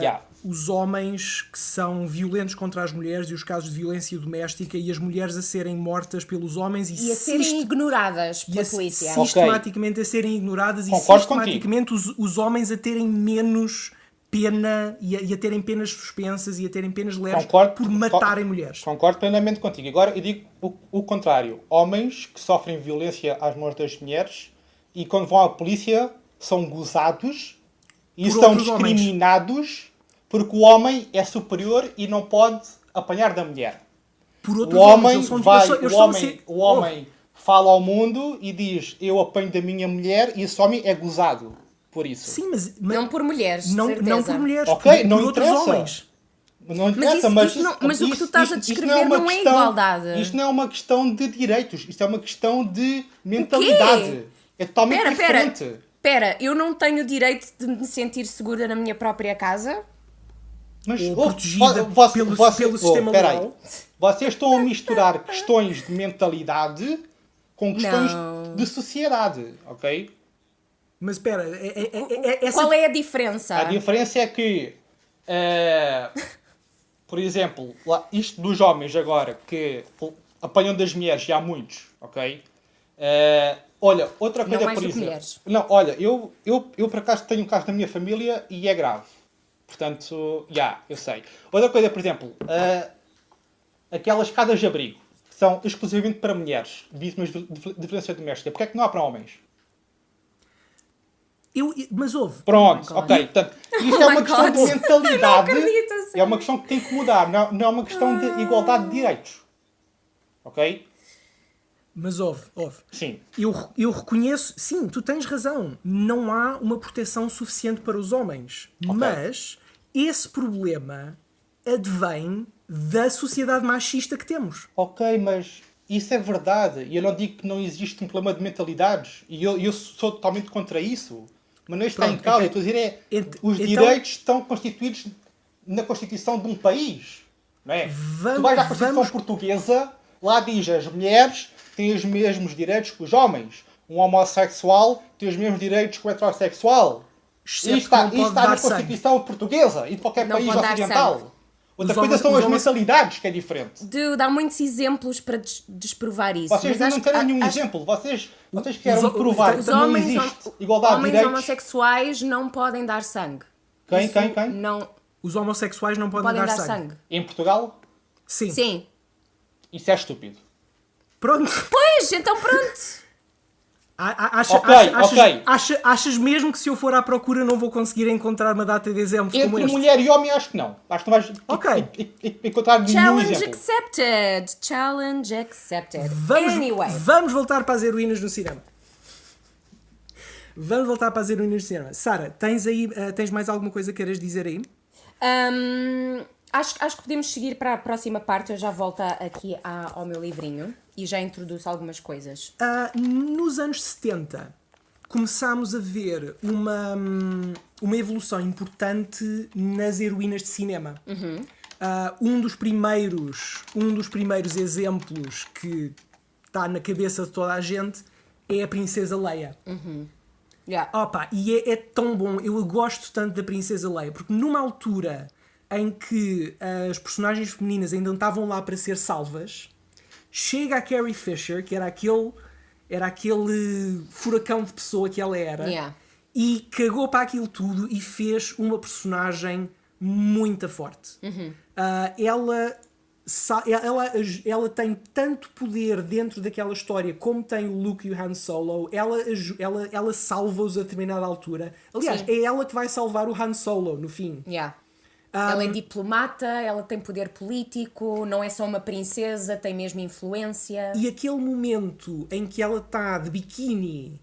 Yeah.
os homens que são violentos contra as mulheres e os casos de violência doméstica e as mulheres a serem mortas pelos homens
E a serem ignoradas
e
pela
a
polícia.
sistematicamente a serem ignoradas
Concordo
e sistematicamente os homens a terem menos pena e a terem penas suspensas e a terem penas leves
Concordo,
por matarem mulheres.
Concordo plenamente contigo. Agora eu digo o contrário. Homens que sofrem violência às mãos das mulheres e quando vão à polícia são gozados e
Por
são
outros homens.
discriminados porque o homem é superior e não pode apanhar da mulher.
Por
O
outros homens,
homem
eles são,
vai,
eles são- eles são assim-
o homem fala ao mundo e diz eu apanho da minha mulher e esse homem é gozado por isso.
Sim, mas
Não por mulheres, de
não
certeza.
por mulheres,
Ok,
por
não
outros
interessa.
homens.
Não interessa,
mas o que tu estás a
isto
descrever
uma
não é
questão-
igualdade.
Isto não é uma questão de direitos, isto é uma questão de mentalidade. É totalmente diferente.
Pera, eu não tenho o direito de me sentir segura na minha própria casa?
Mas
Ou protegida pelo sistema
peraí.
legal.
Vocês estão a misturar questões de mentalidade com questões
Não.
de sociedade, ok?
Mas espera, essa
Qual é a diferença?
A diferença é que, por exemplo, isto dos homens agora que apanham das mulheres, e há muitos, ok? Olha, outra coisa,
mais
por
do que
exemplo.
mulheres.
Não, olha, eu por acaso tenho um caso na minha família e é grave. Portanto, eu sei. Outra coisa, por exemplo, aquelas casas de abrigo que são exclusivamente para mulheres, vítimas de violência doméstica. Porquê é que não há para homens?
Mas houve.
Pronto,
God.
ok. Portanto, isto
Oh
é uma
my
questão
God.
de mentalidade.
Não acredito, a sério.
É uma questão que tem que mudar. Não é uma questão de igualdade de direitos. Ok?
Mas houve.
Sim.
Eu reconheço, sim, tu tens razão. Não há uma proteção suficiente para os homens. Mas esse problema advém da sociedade machista que temos.
Ok, mas isso é verdade. E eu não digo que não existe um problema de mentalidades. E eu sou totalmente contra isso. Mas não está em
Pronto,
causa.
então-
Estou a dizer os
então-
direitos estão constituídos na Constituição de um país. Não é? Tu vais à Constituição portuguesa, lá diz as mulheres têm os mesmos direitos que os homens. Um homossexual tem os mesmos direitos que o heterossexual.
Exceto
Isto está,
que não pode
isto está na
dar sangue.
Constituição portuguesa e de qualquer
Não
país
pode dar
ocidental.
sangue.
Outra
Os
coisa
homens-
são
os
as
homens-
mentalidades, que é diferente.
Dude, há muitos exemplos para desprovar isso.
Vocês
mas
não
acho
têm
que-
nenhum
acho-
exemplo. Vocês
os-
querem provar
Os
que não
homens,
existe igualdade de
homens
direitos.
homossexuais não podem dar sangue.
Quem?
Isso
Quem?
Não
Os homossexuais não podem,
podem
dar
dar
sangue.
sangue.
Em Portugal,
Sim.
Sim.
isso é estúpido.
Pronto.
Pois, então pronto.
Ok.
Achas mesmo que se eu for à procura não vou conseguir encontrar uma data de exemplos como
Entre
este?
mulher e homem, acho que não. Acho que não vais
Ok.
encontrar nenhum
Challenge
exemplo.
accepted. Challenge accepted.
Vamos,
Anyway.
vamos voltar para as heroínas no cinema. Vamos voltar para as heroínas no cinema. Sara, tens mais alguma coisa que queiras dizer aí?
Acho que podemos seguir para a próxima parte. Eu já volto aqui ao meu livrinho e já introduzo algumas coisas.
Nos anos 70 começámos a ver uma evolução importante nas heroínas de cinema. Um dos primeiros exemplos que está na cabeça de toda a gente é a Princesa Leia.
Yeah.
Opa, e é tão bom, eu gosto tanto da Princesa Leia, porque numa altura em que as personagens femininas ainda não estavam lá para ser salvas, chega a Carrie Fisher, que era aquele furacão de pessoa que ela era,
Yeah.
e cagou para aquilo tudo e fez uma personagem muito forte. Ela tem tanto poder dentro daquela história como tem o Luke e o Han Solo. Ela salva-os a determinada altura. Aliás,
Sim.
é ela que vai salvar o Han Solo no fim.
Yeah. Ela é diplomata, ela tem poder político, não é só uma princesa, tem mesmo influência.
E aquele momento em que ela está de biquíni,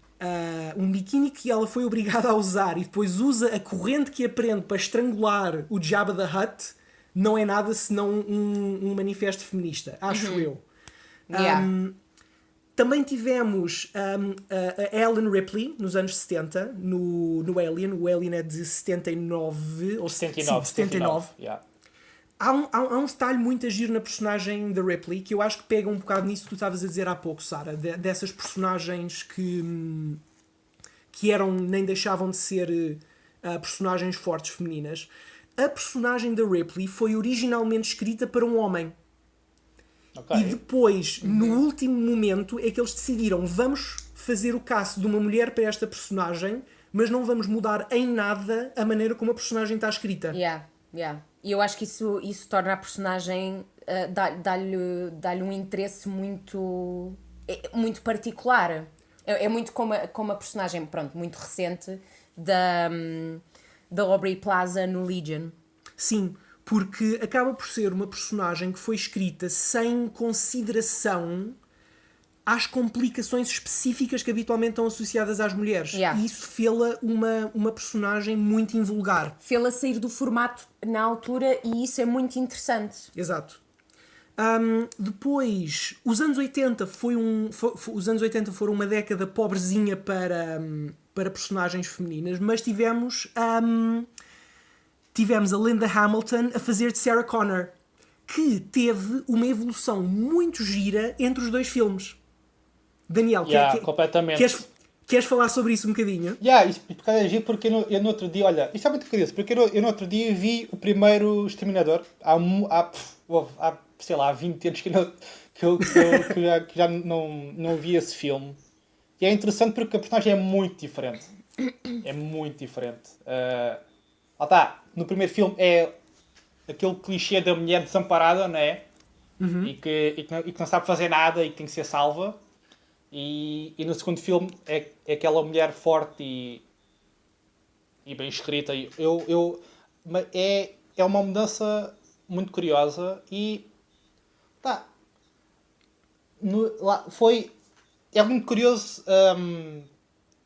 um biquíni que ela foi obrigada a usar e depois usa a corrente que aprende para estrangular o Jabba the Hutt, não é nada senão um manifesto feminista, acho eu.
Yeah.
Também tivemos a Ellen Ripley nos anos 70 no Alien. O Alien é de 79 ou
79.
79.
Yeah.
há um detalhe muito agir na personagem da Ripley que eu acho que pega um bocado nisso que tu estavas a dizer há pouco, Sara, dessas personagens que eram, nem deixavam de ser personagens fortes femininas. A personagem da Ripley foi originalmente escrita para um homem.
Ok.
E depois, no último momento, é que eles decidiram: vamos fazer o cast de uma mulher para esta personagem, mas não vamos mudar em nada a maneira como a personagem está escrita.
Yeah. E eu acho que isso torna a personagem, dá-lhe um interesse muito particular. É muito como a personagem, pronto, muito recente da Aubrey Plaza no Legion.
Sim, porque acaba por ser uma personagem que foi escrita sem consideração às complicações específicas que habitualmente estão associadas às mulheres.
Yeah.
E isso fê-la uma personagem muito invulgar.
Fê-la sair do formato na altura e isso é muito interessante.
Exato. Depois, os anos 80 os anos 80 foram uma década pobrezinha para personagens femininas, mas tivemos a Linda Hamilton a fazer de Sarah Connor, que teve uma muito gira entre os dois filmes. Daniel,
completamente.
Queres falar sobre isso um bocadinho?
Isso porque eu no outro dia, olha, isto é muito curioso, porque eu no outro dia vi o primeiro Exterminador, há sei lá, 20 anos que já não vi esse filme. E é interessante porque a personagem é muito diferente. É muito diferente. No primeiro filme é aquele clichê da mulher desamparada, não é?
Uhum.
E que não sabe fazer nada e que tem que ser salva. E no segundo filme é aquela mulher forte e bem escrita. É uma mudança muito curiosa e é muito curioso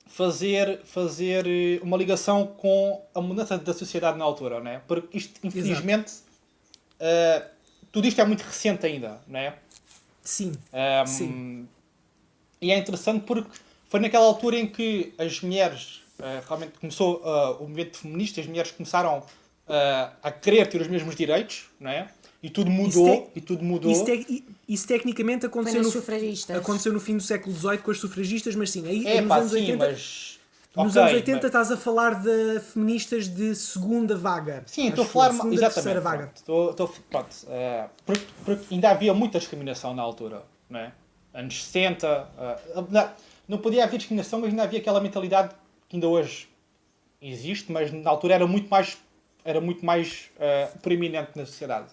fazer uma ligação com a mudança da sociedade na altura, não é? Porque isto, infelizmente, tudo isto é muito recente ainda, não é?
Sim. Sim.
E é interessante porque foi naquela altura em que as mulheres, realmente começou o movimento feminista, as mulheres começaram a querer ter os mesmos direitos, não é? E tudo mudou.
Isso tecnicamente aconteceu no fim do século XVIII com as sufragistas, mas sim, nos anos 80... Nos anos 80 estás a falar de feministas de segunda vaga.
Sim, estou a falar...
Segunda, terceira vaga.
Porque ainda havia muita discriminação na altura, não é? Anos 60... não podia haver discriminação, mas ainda havia aquela mentalidade que ainda hoje existe, mas na altura era muito mais preeminente na sociedade.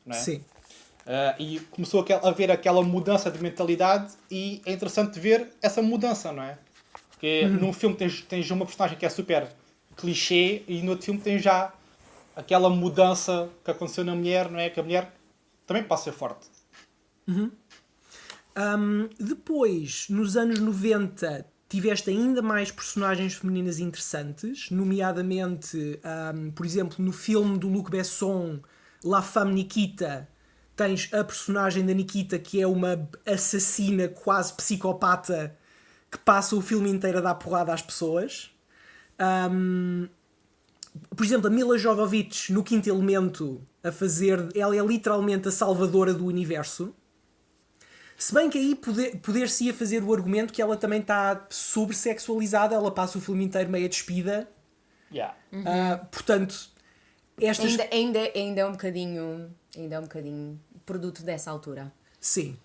Não é?
Sim.
E começou a haver aquela mudança de mentalidade e é interessante ver essa mudança, não é? Porque num filme tens uma personagem que é super clichê e no outro filme tens já aquela mudança que aconteceu na mulher, não é? Que a mulher também pode ser forte.
Depois, nos anos 90, tiveste ainda mais personagens femininas interessantes, nomeadamente, por exemplo, no filme do Luc Besson, La Femme Nikita, tens a personagem da Nikita, que é uma assassina quase psicopata que passa o filme inteiro a dar porrada às pessoas. Por exemplo, a Mila Jovovich, no Quinto Elemento, ela é literalmente a salvadora do universo. Se bem que aí poder-se-ia fazer o argumento que ela também está sobresexualizada, ela passa o filme inteiro meio despida. Portanto,
ainda é um bocadinho produto dessa altura.
Sim.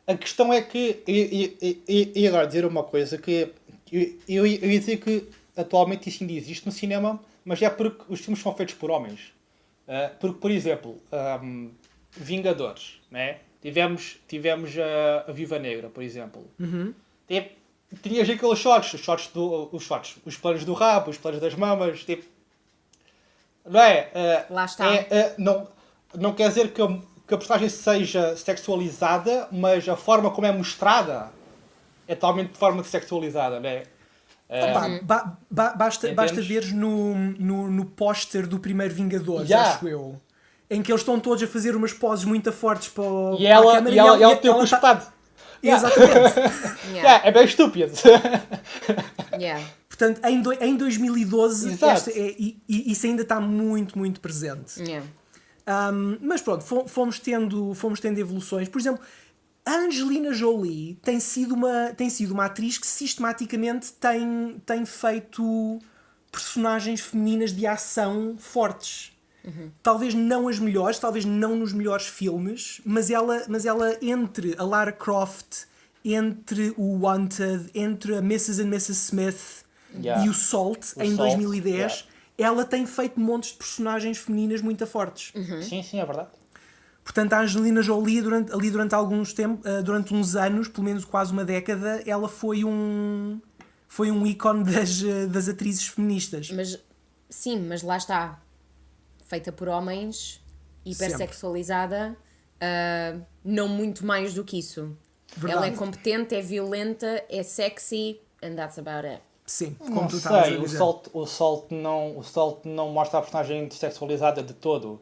A questão é que e agora dizer uma coisa que eu ia dizer que atualmente isso ainda existe no cinema, mas é porque os filmes são feitos por homens. Porque, por exemplo, Vingadores, né? Tivemos a Viúva Negra, por exemplo. Tinhas aqueles os planos do rabo, os planos das mamas, não é?
Lá está.
Não quer dizer que a personagem seja sexualizada, mas a forma como é mostrada é totalmente de forma sexualizada, não é?
Basta veres no póster do primeiro Vingadores, acho eu, em que eles estão todos a fazer umas poses muito fortes para a câmera
e ela tem o espado.
Exatamente.
É bem estúpido.
Portanto, em 2012,
Exato.
isso ainda está muito, muito presente.
Yeah.
Mas pronto, fomos tendo evoluções. Por exemplo, a Angelina Jolie tem sido uma atriz que sistematicamente tem feito personagens femininas de ação fortes. Talvez não as melhores, talvez não nos melhores filmes, mas ela entre a Lara Croft, entre o Wanted, entre a Mrs. and Mrs. Smith
Yeah.
e o Salt em
Salt,
2010,
yeah.
ela tem feito montes de personagens femininas muito fortes.
Sim, sim, é verdade.
Portanto, a Angelina Jolie, durante durante uns anos, pelo menos quase uma década, ela foi um ícone das atrizes feministas.
Mas lá está. Feita por homens, hipersexualizada, não muito mais do que isso.
Verdade.
Ela é competente, é violenta, é sexy, and that's about it.
Sim, como
Não
tu estavas a
sei,
dizer.
o Salt não mostra a personagem sexualizada de todo.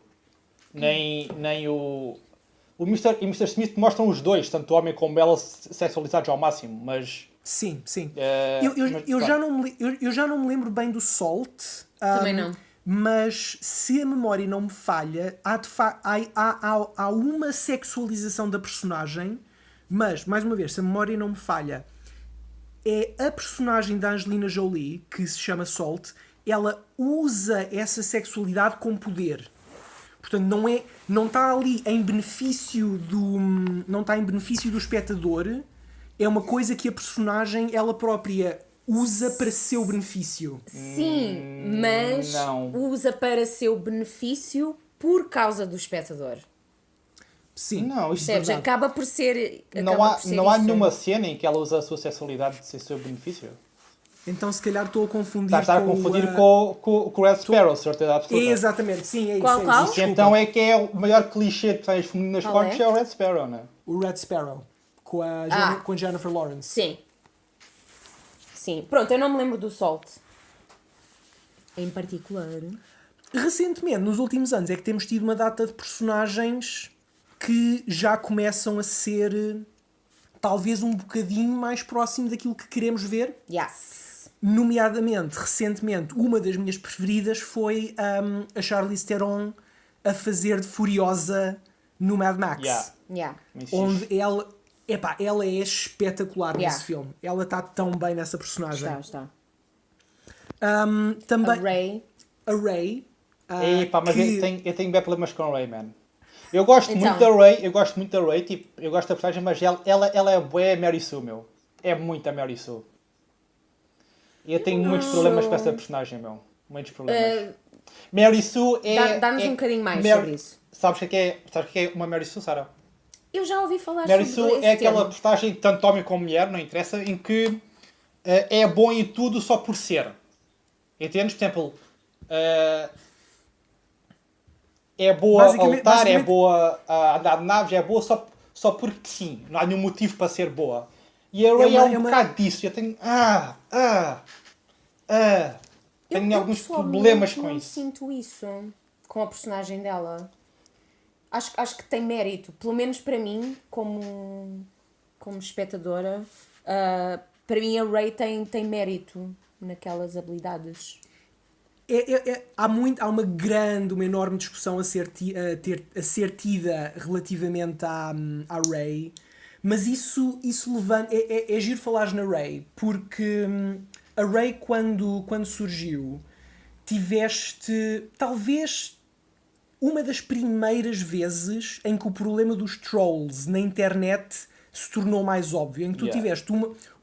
Nem o Mr. Smith mostram os dois, tanto o homem como ela, sexualizados ao máximo, mas...
Sim.
mas,
Eu já não me lembro bem do Salt.
Também não.
Mas se a memória não me falha, há uma sexualização da personagem, mas, mais uma vez, se a memória não me falha, é a personagem da Angelina Jolie, que se chama Salt, ela usa essa sexualidade com poder. Portanto, não está ali em benefício não está em benefício do espectador, é uma coisa que a personagem, ela própria, usa para seu benefício.
Sim, mas
não.
usa para seu benefício por causa do espectador.
Sim,
Não,
isso
Percebes?
é verdade.
Acaba por ser.
Não há
isso.
nenhuma cena em que ela usa a sua sexualidade sem seu benefício.
Então, se calhar, estou a confundir
Está a confundir com o Red Sparrow, certeza absoluta.
Exatamente, sim, é isso.
Qual?
Isso,
Que
desculpa.
então é que é o maior clichê de personagens femininas
Qual
fortes
é?
é o Red Sparrow, não é?
O Red Sparrow, com a Jennifer Lawrence.
Sim. Sim. Pronto, eu não me lembro do Salt. Em particular.
Recentemente, nos últimos anos, é que temos tido uma data de personagens que já começam a ser talvez um bocadinho mais próximo daquilo que queremos ver.
Yes.
Nomeadamente, recentemente, uma das minhas preferidas foi a Charlize Theron a fazer de Furiosa no Mad Max.
Yeah.
Muito fixe.
Onde ela é espetacular
Yeah.
nesse filme. Ela está tão bem nessa personagem.
Está.
Também
A Ray.
a Ray.
Epá, mas
que-
eu tenho bem problemas com a Ray, man. Eu gosto
Então.
muito da Ray, tipo, eu gosto da personagem, mas ela é bué Mary Sue, meu. É muito a Mary Sue. E eu tenho muitos problemas com essa personagem, meu. Muitos problemas. Mary Sue é...
Dá-nos um bocadinho mais
Mary-
sobre isso.
Sabes o que é uma Mary Sue, Sara?
Eu já ouvi falar
Mary
sobre
Sue
esse
é aquela
termo.
personagem, tanto homem como mulher, não interessa, em que é bom em tudo só por ser. Entendes? Por exemplo, é boa a lutar, é boa a andar de naves, é boa só porque sim. Não há nenhum motivo para ser boa. E a Ray é um bocado disso. Eu tenho... Tenho
Eu
alguns
pessoalmente
problemas com
não
isso.
sinto isso com a personagem dela. Acho que tem mérito, pelo menos para mim, como espectadora. Para mim, a Ray tem mérito naquelas habilidades.
Há uma enorme discussão a ser tida relativamente à Ray, mas isso levanta. É giro falares na Ray, porque a Ray, quando surgiu, tiveste talvez uma das primeiras vezes em que o problema dos trolls na internet se tornou mais óbvio, em que tu tiveste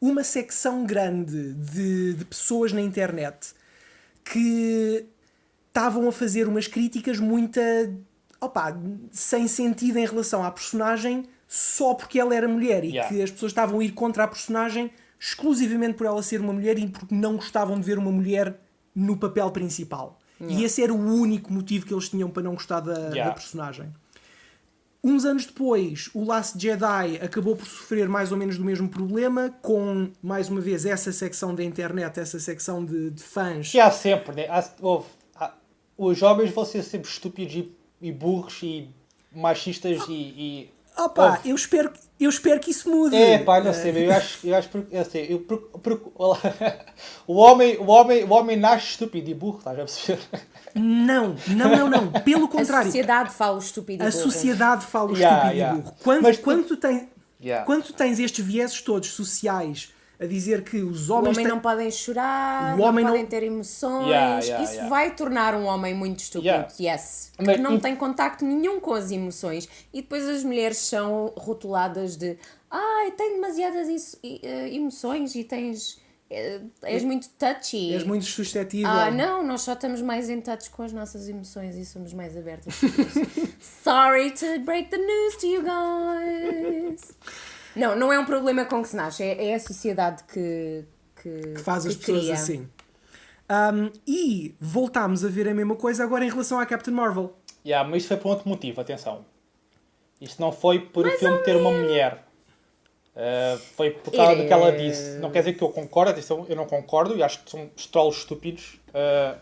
uma secção grande de pessoas na internet que estavam a fazer umas críticas muito sem sentido em relação à personagem só porque ela era mulher e que as pessoas estavam a ir contra a personagem exclusivamente por ela ser uma mulher e porque não gostavam de ver uma mulher no papel principal. E esse era o único motivo que eles tinham para não gostar da personagem. Uns anos depois, o Last Jedi acabou por sofrer mais ou menos do mesmo problema, com, mais uma vez, essa secção da internet, essa secção de fãs.
Que há sempre, né? Os jovens vão ser sempre estúpidos e burros e machistas e
Eu eu espero que isso mude.
É, pá, não sei, eu acho porque, assim, o homem nasce estúpido e burro, estás a perceber?
Não. Pelo
A
contrário.
sociedade fala o estúpido e
A
burro.
sociedade fala o
Yeah,
estúpido
yeah.
e burro. Quando,
Mas
quando, tu tens,
Yeah.
quando tu tens estes vieses todos sociais a dizer que os
O
homens
homem
têm...
não podem chorar,
O homem
não
não-
podem ter emoções. Isso
Yeah.
vai tornar um homem muito estúpido,
Yeah.
yes.
Mas-
Porque não tem contacto nenhum com as emoções. E depois as mulheres são rotuladas de ai, tem demasiadas emoções e tens... és muito touchy.
És muito suscetível.
Não, nós só estamos mais em touch com as nossas emoções e somos mais abertas por isso. Sorry to break the news to you guys. Não é um problema com que se nasce, é a sociedade que
Faz as pessoas
cria.
assim. E voltámos a ver a mesma coisa agora em relação à Captain Marvel.
Yeah, mas isto foi por outro motivo, atenção. Isto não foi por o filme ter uma mulher. Foi por causa do que ela disse. Não quer dizer que eu concordo, atenção, eu não concordo e acho que são trolls estúpidos.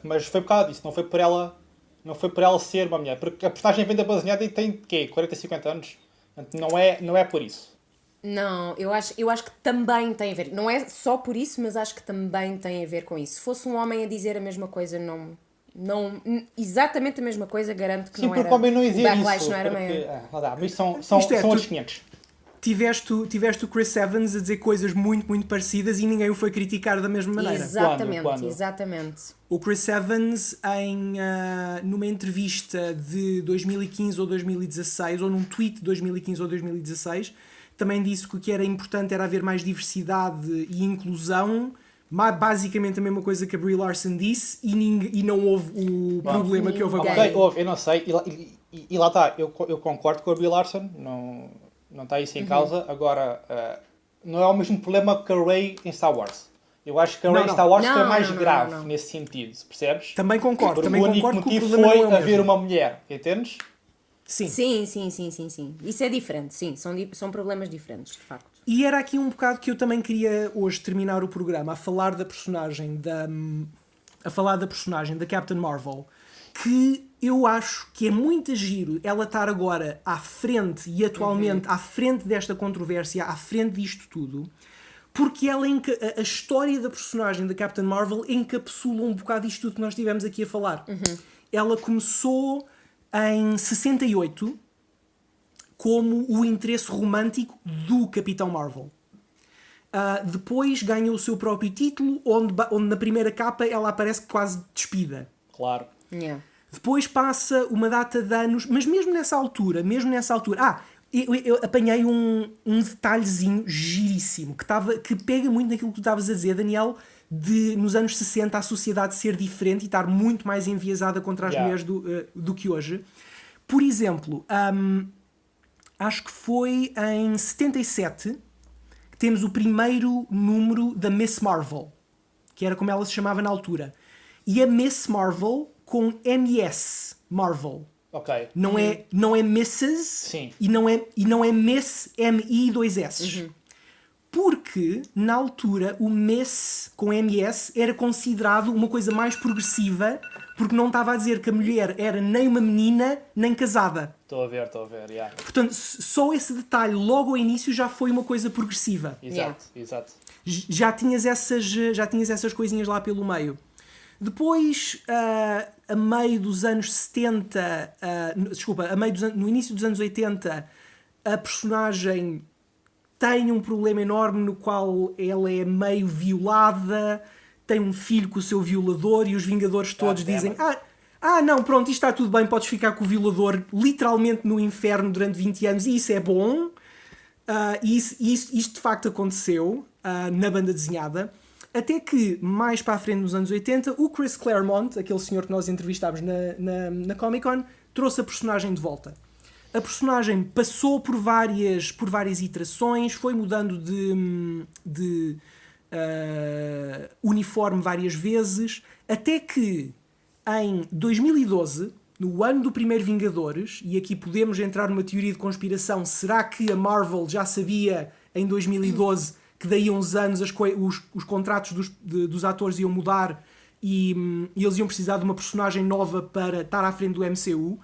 Mas foi por causa disso, não foi por ela ser uma mulher. Porque a personagem vem da baseada e tem, quê? 40, 50 anos? Portanto, não é por isso.
Não, eu acho que também tem a ver. Não é só por isso, mas acho que também tem a ver com isso. Se fosse um homem a dizer a mesma coisa, não exatamente a mesma coisa, garanto que
Sim,
não
porque
era.
o homem não
O
exige
backlash
isso.
não era
Porque,
maior.
não dá, mas isto são
Isto é,
outros
tu-
500.
Tiveste o Chris Evans a dizer coisas muito, muito parecidas e ninguém o foi criticar da mesma maneira.
Exatamente,
Quando?
exatamente.
O Chris Evans, numa entrevista de 2015 ou 2016, ou num tweet de 2015 ou 2016, também disse que o que era importante era haver mais diversidade e inclusão. Basicamente a mesma coisa que a Brie Larson disse, e não houve o problema que houve agora.
Ok, houve, eu não sei. E lá está, eu concordo com a Brie Larson, não está isso em causa. Agora, não é o mesmo problema que a Rey em Star Wars. Eu acho que a Rey em Star Wars foi mais grave nesse sentido, percebes?
Também concordo,
Porque
também
o único
concordo que o
motivo
problema
foi
não é o
haver
mesmo.
uma mulher, entendes?
Sim.
Sim. Isso é diferente, sim. São problemas diferentes, de facto.
E era aqui um bocado que eu também queria hoje terminar o programa a falar da personagem da Captain Marvel, que eu acho que é muito giro ela estar agora à frente e atualmente à frente desta controvérsia, à frente disto tudo, porque a história da personagem da Captain Marvel encapsula um bocado isto tudo que nós estivemos aqui a falar. Ela começou em 68 como o interesse romântico do Capitão Marvel. Depois ganhou o seu próprio título, onde na primeira capa ela aparece quase despida.
Claro.
Yeah.
Depois passa uma data de anos, mas mesmo nessa altura, eu apanhei um detalhezinho giríssimo, que pega muito naquilo que tu estavas a dizer, Daniel, de nos anos 60 a sociedade ser diferente e estar muito mais enviesada contra as mulheres do que hoje. Por exemplo, acho que foi em 77 que temos o primeiro número da Miss Marvel, que era como ela se chamava na altura. E a Miss Marvel com MS Marvel.
Ok.
Não é Mrs.
Sim.
E não é Miss MI2S. Porque, na altura, o Miss com MS era considerado uma coisa mais progressiva, porque não estava a dizer que a mulher era nem uma menina, nem casada.
Estou a ver, yeah.
Portanto, só esse detalhe logo ao início já foi uma coisa progressiva.
Exato.
Já tinhas essas coisinhas lá pelo meio. Depois, a meio dos anos 70, no início dos anos 80, a personagem tem um problema enorme no qual ela é meio violada, tem um filho com o seu violador e os Vingadores todos dizem não, pronto, isto está tudo bem, podes ficar com o violador literalmente no inferno durante 20 anos e isso é bom. Isto de facto aconteceu na banda desenhada. Até que, mais para a frente, nos anos 80, o Chris Claremont, aquele senhor que nós entrevistámos na Comic Con, trouxe a personagem de volta. A personagem passou por várias iterações, foi mudando de uniforme várias vezes, até que, em 2012, no ano do primeiro Vingadores, e aqui podemos entrar numa teoria de conspiração, será que a Marvel já sabia, em 2012, que daí a uns anos os contratos dos atores iam mudar e eles iam precisar de uma personagem nova para estar à frente do MCU.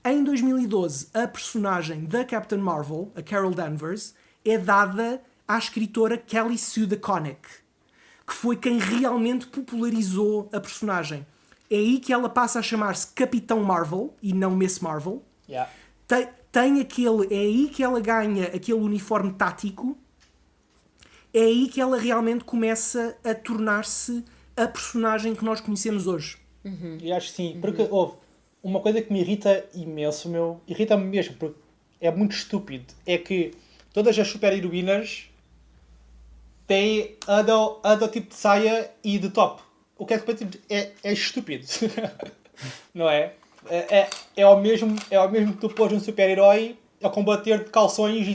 Em 2012, a personagem da Captain Marvel, a Carol Danvers, é dada à escritora Kelly Sue DeConnick, que foi quem realmente popularizou a personagem. É aí que ela passa a chamar-se Capitão Marvel e não Miss Marvel.
Yeah.
É aí que ela ganha aquele uniforme tático. É aí que ela realmente começa a tornar-se a personagem que nós conhecemos hoje.
E acho que sim, porque houve uma coisa que me irrita imenso, irrita-me mesmo, porque é muito estúpido, é que todas as super-heroínas têm andam tipo de saia e de top. O que é que é estúpido. Não é? É o mesmo que tu pôs um super-herói a combater de calções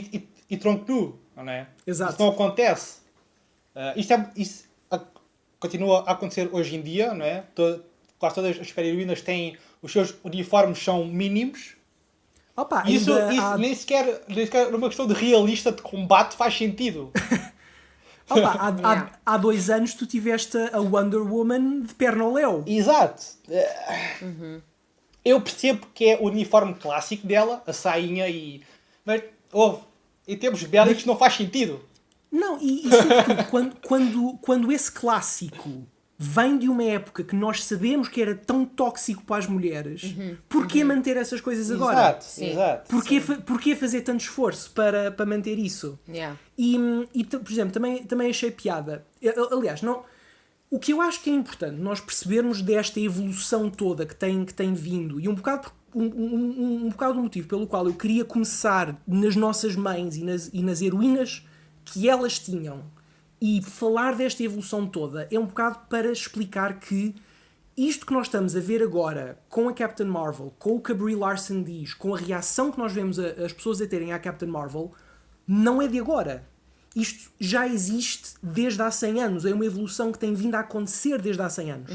e tronco nu, não é?
Exato.
Isso não acontece. Isso continua a acontecer hoje em dia, não é? Quase todas as super-heroínas têm... Os seus uniformes são mínimos.
Opa,
E isso
há...
nem sequer numa questão de realista de combate faz sentido.
Opa, há 2 anos tu tiveste a Wonder Woman de perna ao léu.
Exato. Eu percebo que é o uniforme clássico dela, a sainha e... Mas, em termos bélicos não faz sentido.
Não, e sobretudo, quando esse clássico vem de uma época que nós sabemos que era tão tóxico para as mulheres, porquê manter essas coisas agora?
Exato,
Sim.
exato.
Porquê fazer tanto esforço para manter isso?
Yeah.
E, por exemplo, também achei piada. Aliás, não, o que eu acho que é importante nós percebermos desta evolução toda que tem vindo, e um bocado o motivo pelo qual eu queria começar nas nossas mães e nas heroínas que elas tinham, e falar desta evolução toda é um bocado para explicar que isto que nós estamos a ver agora com a Captain Marvel, com o que a Brie Larson diz, com a reação que nós vemos as pessoas a terem à Captain Marvel, não é de agora. Isto já existe desde há 100 anos. É uma evolução que tem vindo a acontecer desde há 100 anos.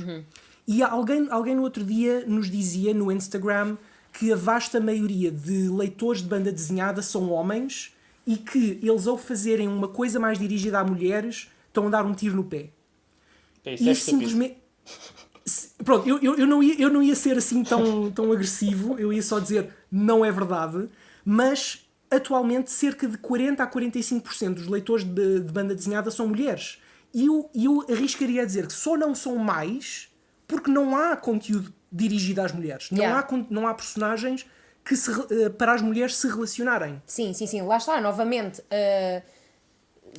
E alguém no outro dia nos dizia no Instagram que a vasta maioria de leitores de banda desenhada são homens e que eles, ao fazerem uma coisa mais dirigida a mulheres, estão a dar um tiro no pé.
Isso é
simplesmente... Pronto, eu não ia ser assim tão agressivo, eu ia só dizer não é verdade, mas atualmente cerca de 40 a 45% dos leitores de banda desenhada são mulheres. E eu arriscaria a dizer que só não são mais porque não há conteúdo dirigido às mulheres. Não há personagens que para as mulheres se relacionarem.
Sim, lá está, novamente,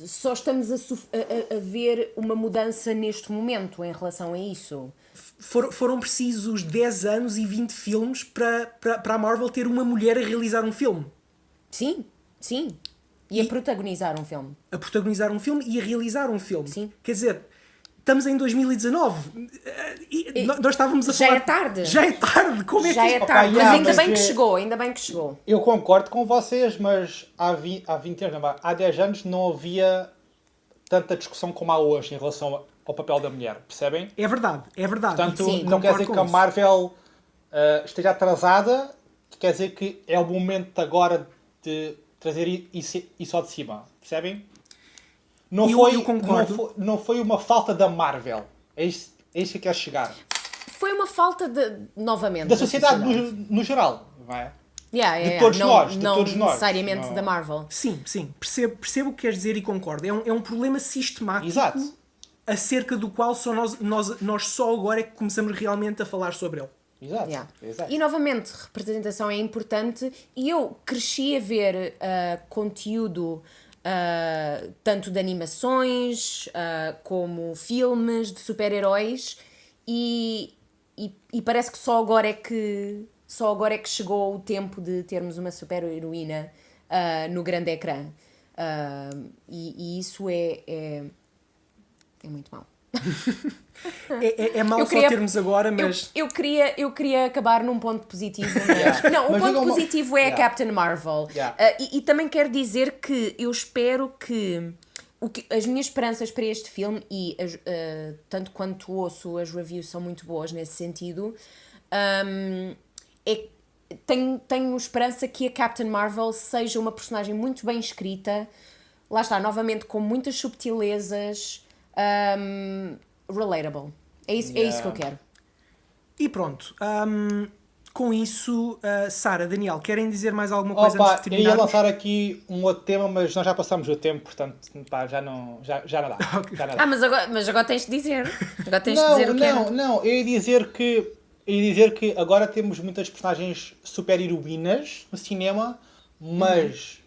só estamos a ver uma mudança neste momento em relação a isso.
Foram precisos 10 anos e 20 filmes para a Marvel ter uma mulher a realizar um filme.
Sim. E a protagonizar um filme.
A protagonizar um filme e a realizar um filme.
Sim.
Quer dizer, estamos em 2019. Nós estávamos a
Já
falar...
é tarde.
Já é tarde. Como é que...
Já é tarde,
Opa,
mas ainda bem que
mas
chegou, ainda bem que chegou.
Eu concordo com vocês, mas há 20 anos, não, há 10 anos não havia tanta discussão como há hoje em relação ao papel da mulher, percebem?
É verdade.
Portanto,
Sim,
não quer dizer
concordo
que a
com isso.
Marvel esteja atrasada, quer dizer que é o momento agora de trazer isso ao de cima, percebem?
Eu concordo.
Não foi uma falta da Marvel, é isso que eu quero chegar.
Foi uma falta novamente,
Da sociedade no geral, não é?
De
todos nós,
não
todos nós.
necessariamente
Não.
da Marvel.
Sim. Percebo o que queres dizer e concordo. É um problema sistemático
Exato.
acerca do qual só nós só agora é que começamos realmente a falar sobre ele.
Exato.
Yeah.
Exato.
E novamente, representação é importante e eu cresci a ver conteúdo tanto de animações como filmes de super-heróis e parece que só agora é que chegou o tempo de termos uma super-heroína no grande ecrã. E isso é muito mau.
É mau só termos agora, mas...
Eu queria acabar num ponto positivo, mas... Não, o
Mas
ponto
diga
positivo é a Captain Marvel.
Yeah.
E também quero dizer que eu espero que... as minhas esperanças para este filme, e tanto quanto ouço, as reviews são muito boas nesse sentido, tenho esperança que a Captain Marvel seja uma personagem muito bem escrita, lá está, novamente, com muitas subtilezas, relatable. É isso que eu quero.
E pronto. com isso, Sara, Daniel, querem dizer mais alguma coisa antes de
Opa, eu ia
terminarmos?
lançar aqui um outro tema, mas nós já passamos o tempo, portanto, pá, já não dá.
Ok.
Já não dá.
Mas agora tens de dizer. Agora tens de dizer o que é.
Não. Eu ia dizer que agora temos muitas personagens super heroínas no cinema, mas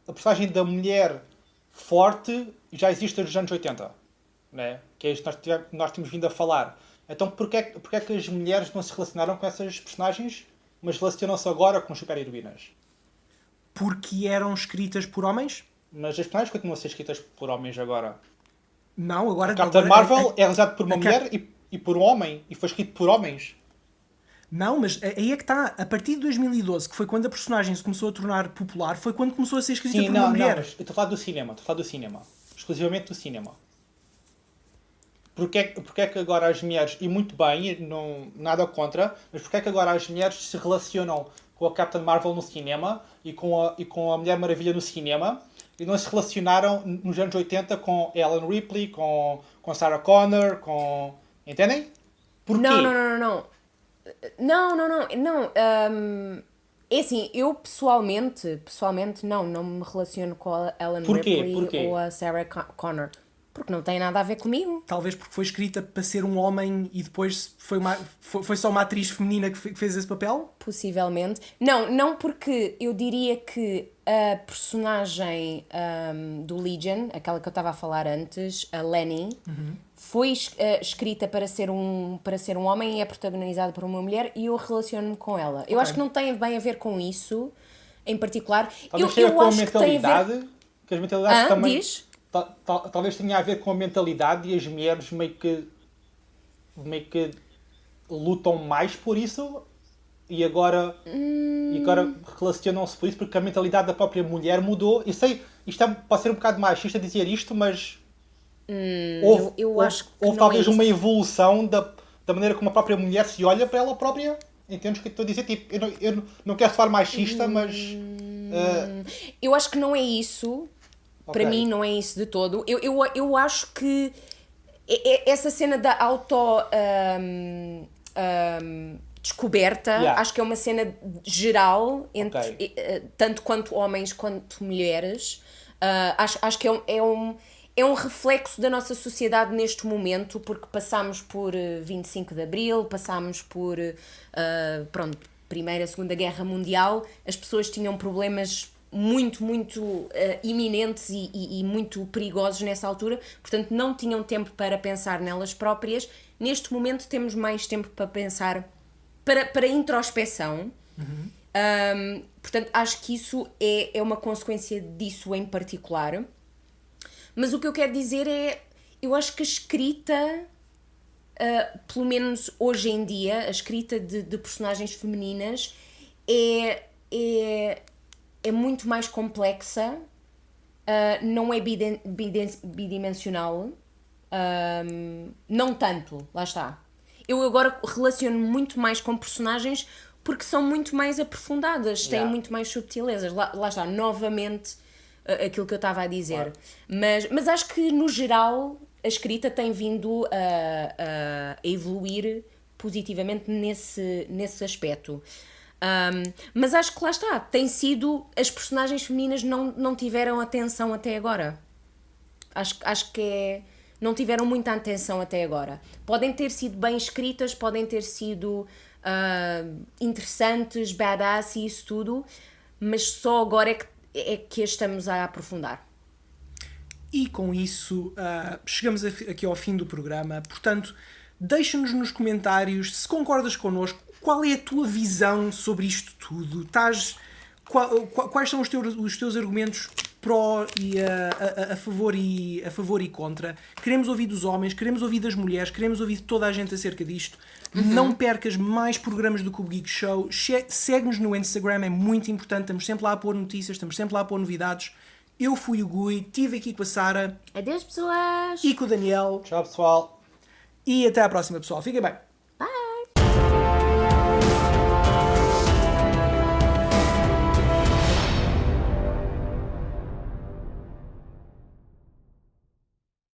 a personagem da mulher forte já existe desde os anos 80, né? Que é isto que nós temos vindo a falar. Então porquê é que as mulheres não se relacionaram com essas personagens, mas relacionam-se agora com super heroínas?
Porque eram escritas por homens?
Mas as personagens continuam a ser escritas por homens agora.
Não, agora...
A Capitã
agora-
Marvel
a-
é realizada por uma
a
mulher e por um homem. E foi escrito por homens.
Não, mas aí é que está. A partir de 2012, que foi quando a personagem se começou a tornar popular, foi quando começou a ser escrita
Sim,
por uma
não,
mulher.
mas eu estou a falar do cinema. Exclusivamente do cinema. Porque é que agora as mulheres, e muito bem, não, nada contra, mas porque é que agora as mulheres se relacionam com a Captain Marvel no cinema e com a Mulher Maravilha no cinema e não se relacionaram nos anos 80 com Ellen Ripley, com Sarah Connor, com... Entendem? Porquê?
Não. É assim, eu pessoalmente não me relaciono com a Ellen
Porquê?
Ripley
Porquê?
ou a Sarah Connor. Porque não tem nada a ver comigo.
Talvez porque foi escrita para ser um homem e depois foi só uma atriz feminina que fez esse papel?
Possivelmente. Não porque eu diria que a personagem do Legion, aquela que eu estava a falar antes, a Lenny, foi escrita para ser um homem e é protagonizada por uma mulher e eu relaciono-me com ela. Eu acho que não tem bem a ver com isso em particular.
Talvez
eu
tenha com a
acho que tem a ver...
mentalidade, que as mentalidades também...
Diz?
Talvez tenha a ver com a mentalidade e as mulheres meio que lutam mais por isso e agora relacionam-se por isso porque a mentalidade da própria mulher mudou. Eu sei, pode ser um bocado machista dizer isto, mas
eu acho que
houve
não
talvez
é
uma
isso.
evolução da maneira como a própria mulher se olha para ela própria. Entendes o que eu estou a dizer? Tipo, eu não quero falar machista, mas...
Eu acho que não é isso.
Ok.
Para mim não é isso de todo. Eu acho que essa cena da descoberta,
Yeah.
acho que é uma cena geral, entre,
Ok.
tanto quanto homens quanto mulheres. Acho que é um reflexo da nossa sociedade neste momento, porque passámos por 25 de Abril, passámos por Primeira, Segunda Guerra Mundial, as pessoas tinham problemas muito iminentes e muito perigosos nessa altura, portanto não tinham tempo para pensar nelas próprias. Neste momento temos mais tempo para pensar, para introspeção. Portanto acho que isso é uma consequência disso em particular. Mas o que eu quero dizer é, eu acho que a escrita, pelo menos hoje em dia, a escrita de personagens femininas é muito mais complexa, não é bidimensional, não tanto, lá está. Eu agora relaciono muito mais com personagens porque são muito mais aprofundadas, têm
Yeah.
muito mais subtilezas. Lá está, novamente, aquilo que eu estava a dizer.
Claro.
Mas acho que, no geral, a escrita tem vindo a evoluir positivamente nesse aspecto. Mas acho que lá está, tem sido, as personagens femininas não tiveram atenção até agora. Acho que não tiveram muita atenção até agora. Podem ter sido bem escritas, podem ter sido interessantes, badass e isso tudo, mas só agora é que as estamos a aprofundar.
E com isso chegamos aqui ao fim do programa. Portanto, deixa-nos nos comentários se concordas connosco, qual é a tua visão sobre isto tudo. Quais são os teus argumentos pró e a favor e contra? Queremos ouvir dos homens, queremos ouvir das mulheres, queremos ouvir de toda a gente acerca disto. Não percas mais programas do Cubo Geek Show. Segue-nos no Instagram, é muito importante. Estamos sempre lá a pôr notícias, estamos sempre lá a pôr novidades. Eu fui o Gui, estive aqui com a Sara
Adeus, pessoas!
e com o Daniel.
Tchau, pessoal.
E até à próxima, pessoal. Fiquem bem.